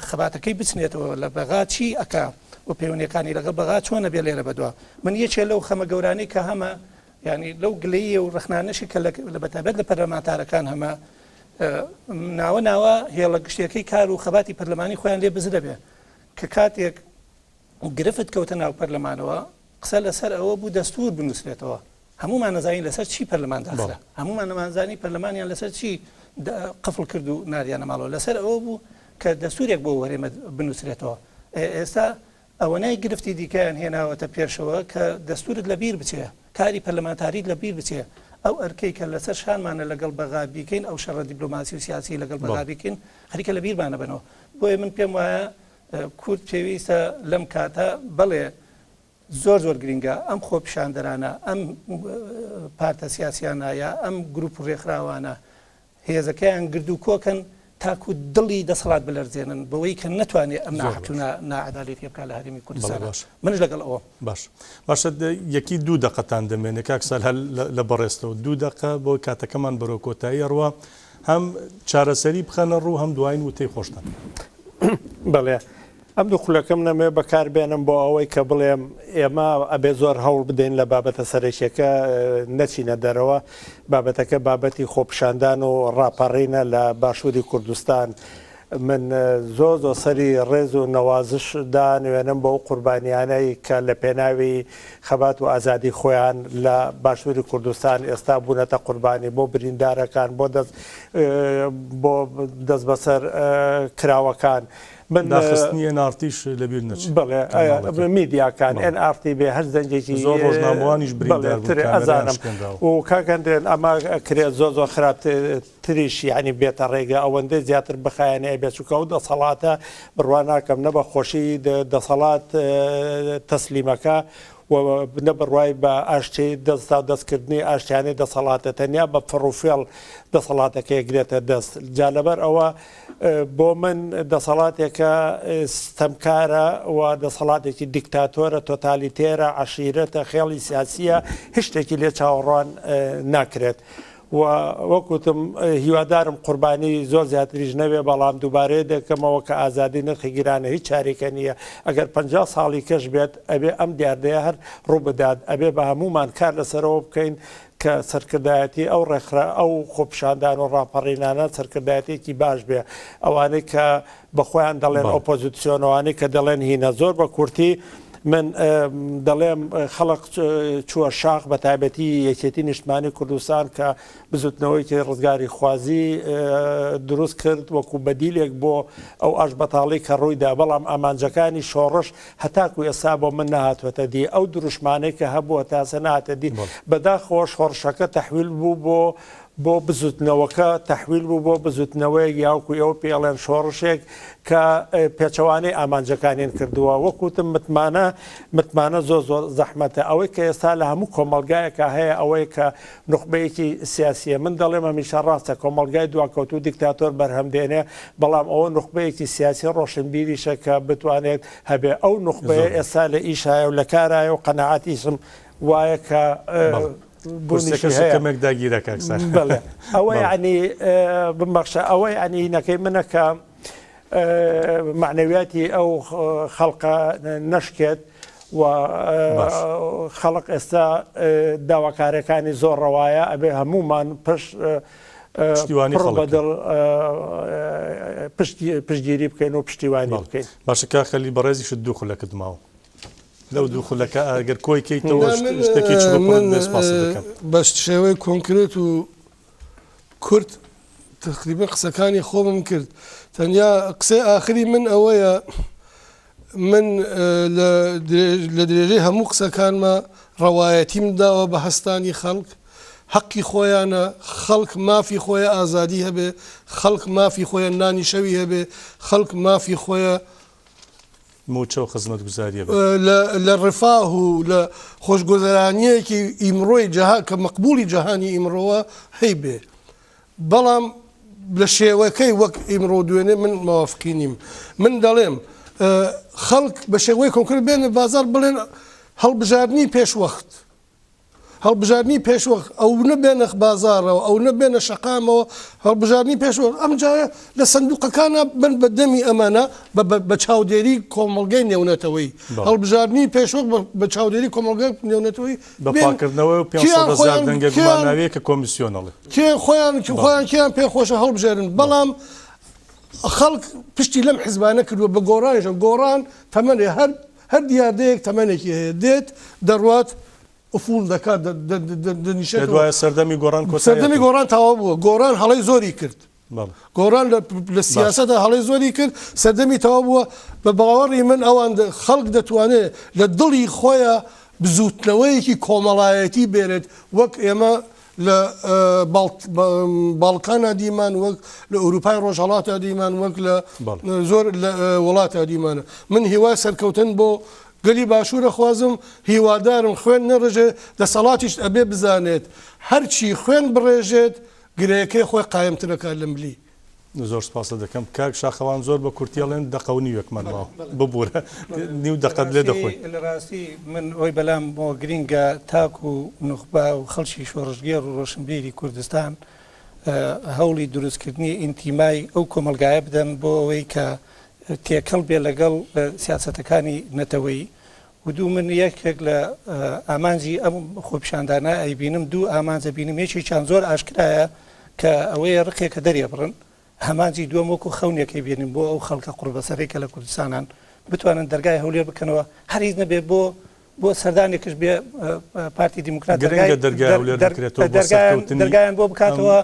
خەباتەکەی بچنێتەوە لە بەغا چی ئەکا و پەیوەندەکانی لەگەڵ بەغا چۆنە بێ لێرە بەدووە من یەکێ لەو خەمە گەورانەی کە هەمە ینی لەو گلەیە و ڕخنانەشی کە لە بەتابەت لە پەرلەمانتارەکان هەمە ناوە هێڵە گشتەکەی کار و خەباتی پەرلەمانی خۆیان لێ بزرە بێ کە کاتێک گرفت کەوتە ناو پەرلەمانەوە قسە لەسەر ئەوە بوو دەستور بنووسێتەوە هەمومان نەزانین لەسەر چی پەرلەمان داخرا هەمومان نەمانزانی پەرلەمانیان لەسەر چی قفڵ کرد و ناریانە ماڵەوە لەسەر ئەوە بوو کە دەستورێک بۆ وەرێمە بنووسێتەوە ئێستا ئەوەنای گرفتی دیکەیان هێناوەتە پێشەوە کە دەستورت لە بیر بچێ کاری پەرلەمانتاریت لە بیر بچێ ئەو ئەرکەی کە لەسەر شانمانە لەگەڵ بەغا بیکەین ئەو شەڕە دیپلۆماسی و سیاسی لەگەڵ بەغا بیکەین خەریکە لە بیرمانە بنەوە بۆیە من پێم وایە کورد پێویستە لەم کاتە بڵێ زۆر گرنگە ئەم خۆپیشاندەرانە ئەم پارتە سیاسیانایە ئەم گروپ ڕێکخراوانە هێزەکەیان گردو کۆکەن تاکو دڵی دەسەڵات بلەرزێنن بەوەی کە نەتوانێت ئەم ناحەتونە نائەداڵەتی بکات لە هەرێمی کوردستان منش لەگەڵ ئەوە باشە یەکی 2 دقەتان دەمێنێت کاکسال هەل لە بەڕێستەوە 2 دقە بۆ کاتەکەمان بەرەو کۆتایی ڕوە هەم چارەسەری بخەنە ڕوو هەم دوایین وتەی خۆشتان بەڵێ ئەم دوو خولەکەم نەمێ بەکاربێنم بۆ ئەوەی کە بڵێم ئێمە ئەبێ زۆر هەوڵ بدەین لە بابەتە سەرێکیەکە نەچینە دەرەوە بابەتەکە بابەتی خۆپشاندان و ڕاپەڕینە لە باشووری کوردستان من زۆ سەری ڕێز و نەوازش دانوێنم بۆ قوربانیانەی کە لە پێناوی خەبات و ئازادی خۆیان لە باشووری کوردستان ئێستا بوونەتە قوربانی بۆ بریندارەکان بۆ دەست بەسەر کراوەکان داخستنی نارتیش لەبیر نەچ بڵێ میدیاکان NRT بێ هەر زەنجێکی زۆر ڕۆژنامەوانیش ئەزانم و کاکەندێن ئەمە کرێت زۆر خراپتریش ینی بێتە ڕێگە ئەوەندەی زیاتر بخایەنەیە بێچووکە و دەسەڵاتە بڕوان ناکەم نەبە خۆشی دەسەڵات تەسلیمەکە نە بڕوای بە ئاشتی دەستا دەستکردنی ئاشتیانەی دەسەڵاتە تەنیا بە فڕوفێڵ دەسەڵاتەکە گرێتە دەست جا لەبەر ئەوە بۆ من دەسەڵاتێکە ستەمکارە و دەسەڵاتێکی دیکتاتۆرە تۆتالیتێرە عشیرەتە خێڵی سیاسیە هیچ شتێکی لێ چاوەڕوان ناکرێت. وەکوتم هیوادارم قوربانی زۆر زیاتریش نەوێ بەڵام دووبارەیە دەکەمەوە کە ئازادی نرخی گیرانە هیچ چارێکە نییە ئەگەر 50 ساڵی کەش بێت ئەبێ ئەم دیاردەیە هەر ڕووبدات ئەبێ بە هەمومان کار لەسەرەوە بکەین کە سەرکردایەتی ئەو ڕێکخرا ئەو خۆپشاندان و ڕاپەڕینانە سەرکردایەتێکی باش بێ ئەوانەی کە بەخۆیان دەڵێن ئۆپۆزیسیۆنەوەی کە دەڵێن هینە زۆر بە کورتی من دەڵێم خەڵق چووە شاخ بە تایبەتی یەکێتی نیشتمانی کوردستان کە بزوتنەوەیکی ڕزگاری خوازی دروست کرد وەکو بەدیلێک بۆ ئەو ئاش بەتاڵی کە ڕوویدا بەڵام ئامانجەکانی شۆڕش هەتاکو ئێستا بۆ من نهاتوەتە دی ئەو دروشمانەی کە هەبووە تاسە نهاتە دی بەداخەوە شۆڕشەکە تەحویل بوو بۆ بزوتنەوەکە تەحویل بوو بۆ بزوتنەوەی یاوکو ئەو پێڵێن شۆڕشێک کە پێچەوانەی ئامانجەکانیان کردووە وەکوتم متمانە زۆر زەحمەتە ئەوەی کە ئێستا لە هەموو کۆمەلگایەکە هەیە ئەوەی کە نخبەیەکی سیاسیە من دەڵێم هەمیشە ڕاستە کۆمەلگای دواکەوت و دیکتاتۆر بەرهەمدێنێ بەڵام ئەوە نخبەیەکی سیاسی ڕۆشنبیریشە کە بتوانێت هەبێ ئەو نخبەیە ئێستا لە ئیشایە و لە کارایە و قەنەعاتیشم وایە کە کەمێک داگیرە کاکسان بڵێ ئەوە ینی بمەخشە ئەوە ینی نەکەی منەکە معنەویاتی ئەو خەڵقە نەشکێت و خەڵق ئێستا داواکارەکانی زۆر ڕەوایە ئەبێ هەمومان پشتگیری بکەین و پشتیوانی بکەین باشە کا خەلی بەڕێزیشت دوو خولەکەت ماوە لەو دوو خولەکە ئەگەر کۆی کەیتەوە شتێکی بە شێوەی کۆنکرێت و کورد تقریبا قسەکانی خۆمم کرد تەنیا قسەی ئاخری من ئەوەیە من لە درێژەی هەموو قسەکانمە ڕەوایەتیم داوە بە هەستانی خەڵک حەقی خۆیانە خەڵک مافی خۆیە ئازادی هەبێ خەڵک مافی خۆیە نانی شەوی هەبێ خەڵک مافی خۆیە موچە و خزمەت گوزاریە لە ڕفاه و لە خۆشگۆزەرانیەکی ئیمڕۆی کە مەقبولی جەهانی ئیمڕۆوە هەی بێ بەڵام لە شێوەکەی وەک ئیمڕۆ دوێنێ من مەوافقی نیم من دەڵێم خەڵک بە شێوەی کۆنکرێت بێنە بازار بڵێن هەڵبژاردننی پێشوەخت هەڵبژاردننی پێشوەخت ئەو نەبێنە بازارەوە ئەو نەبێنە شەقامەوە هەڵبژاردننی پێشوە ئەم جایە لە سندوقەکانە بن بە دەمی ئەمانە بە چاودێری کۆمەڵگەی نێونەتەوەی هەڵبژاردننی پێشوەک بە چاودێری کۆمەڵگەی نێونەتەوەی بەپاکردنەوەی و 500 دەنگێکماناوەیە کە کۆمیسیۆنەڵێ خۆیان کیان پێخۆشە هەڵبژێرن بەڵام خەڵک پشتی لەم حیزبانە کردووە بە گۆڕانیشە گۆڕان تەمەنێ هەر دیاردەیەک تەمەنێکی هەیە دێت دەڕوات ئوفول دەکات دەنیشێت دوایە سەردەمی گۆڕان تاوا بووە گۆڕان هەڵەی زۆری کرد گۆڕان لە سیاسەتە هەڵەی زۆری کرد سەردەمی تەوا بووە بە باوەڕی من ئەوان خەڵک دەتوانێت لە دڵی خۆیە بزوتنەوەیەکی کۆمەڵایەتی بێرێت وەک ئێمە لە باڵکانە دیمان وەک لە ئەوروپای ڕۆژهەڵاتە دیمان وەک لە زۆر لە وڵاتە دیمانە من هیوای سەرکەوتن بۆ گەلی باشوورە خوازم هیوادارم خوێن نەڕژێ دەسەڵاتیش ئەبێ بزانێت هەرچی خوێن بڕێژێت گرەیەکەی خۆی قایمترەکە لە ملی. زۆر سپاسە دەکەم کاک شاخەوان زۆر بە کورتیاڵێن دەقەونی وەکمانماوە ببوورە نیو دەقەت لێ دەخۆی لە ڕاستی من ئەوی بەلام بۆ گرینگە تاک و نوخبا و خەڵکی شۆڕژگێر و ڕۆشنبیری کوردستان هەوڵی دروستکردنی ئینتیمای ئەو کۆمەلگایە بدەن بۆ ئەوەی کە تێکەڵ بێ لەگەڵ سیاسەتەکانی نەتەوەی و دوو من یەکێک لە ئامانجی ئەم خۆپیشاندانە ئەیبینم دوو ئامانجە بینم یەکی چند زۆر ئاشکرایە کە ئەوەیە ڕقێکە دەریە بڕن هەمانجی دووەم وەکو خەونێکی بینیم بۆ ئەو خەڵکە قوربەسەرێکە لە کوردستانان بتوانن دەرگای هەولێر بکەنەوە هەریز نەبێ بۆ سەردانێکش بێ پارتی دیموکرات دەرگایان بۆ بکاتەوە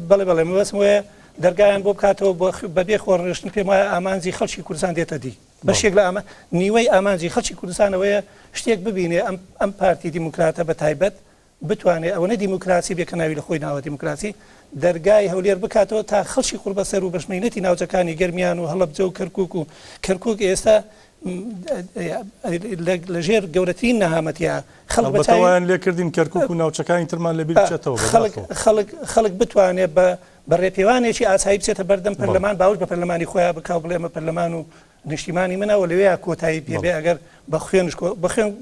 بەڵێ بەڵێ مەوەسم وەیە دەرگایان بۆ بکاتەوە بەبێ خۆڕشتن پێم وایە ئامانجی خەڵکی کوردستان دێتە دی بەشێک لە نیوەی ئامانجی خەڵکی کوردستانەوەیە شتێک ببینێ ئەم پارتی دیموکراتە بە تایبەت بتوانێت ئەوەنە دیموکراسی بێکە ناوی لە خۆی ناوە دیموکراسی دەرگای هەولێر بکاتەوە تا خەڵکی قوربەسەر و بەشمێنەتی ناوچەکانی گەرمیان و هەڵەبجە و کەرکووک ئێستا لە ژێر گەورەترین نەهامەتیە خەڵکیان لێکردین کەرکووک و ناوچەکانی ترمان لەبیر بچێتەوە خەڵک بتوانێت بە ڕێپێوانێکی ئاسایی بچێتە بەردەم پەرلەمان باوش بە پەرلەمانی خۆیان بکاو بڵێمە پەرلەمان و نیشتیمانی منەوە لەوەیە کۆتایی پێبێ ئەگەر بە خوێن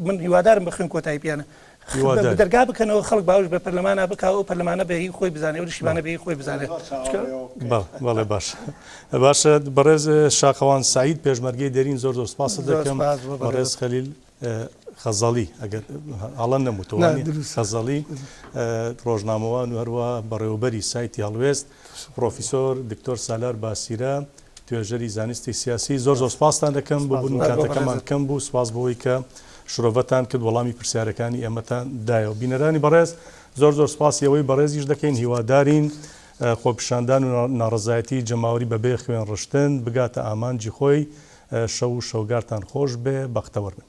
من هیوادارم بە خوێن کۆتایی پیانە دەرگا بکەنەوە خەڵک باوش بە پەرلەمانە بکاو و پەرلەمانە بەهی خۆی بزانێت و نیشتیمانە بەهی خۆی بزانێت. بەڵێ باشە بەڕێز شاخەوان سعید پێشمەرگەی دەرین زۆر سپاس دەکەم بەڕێز خەلیل خەزاڵی ئەگەر ئاڵەن نەموتوانی خەزاڵی ڕۆژنامەوان و هەروە بەڕێوەبەری سایتی هەڵوێست پرۆفیسۆر دکتۆر سالار باسیرە توێژەری زانستی سیاسی زۆر سپاسان دەکەم بۆ بوون کاتەکەمان کەم بوو سپاس بۆی کە شرۆڤەتان کرد وەڵامی پرسیارەکانی ئێمەتان دایەوە بینەرانی بەڕێز زۆر زۆر سپاسی ئەوەی بەڕێزیش دەکەین هیوادارین خۆپیشاندان و ناڕزایەتی جەماوەری بەبێ خوێن ڕشتن بگاتە ئامانجی خۆی شەو و شەوگارتان خۆش بێ بەختەوەر بن.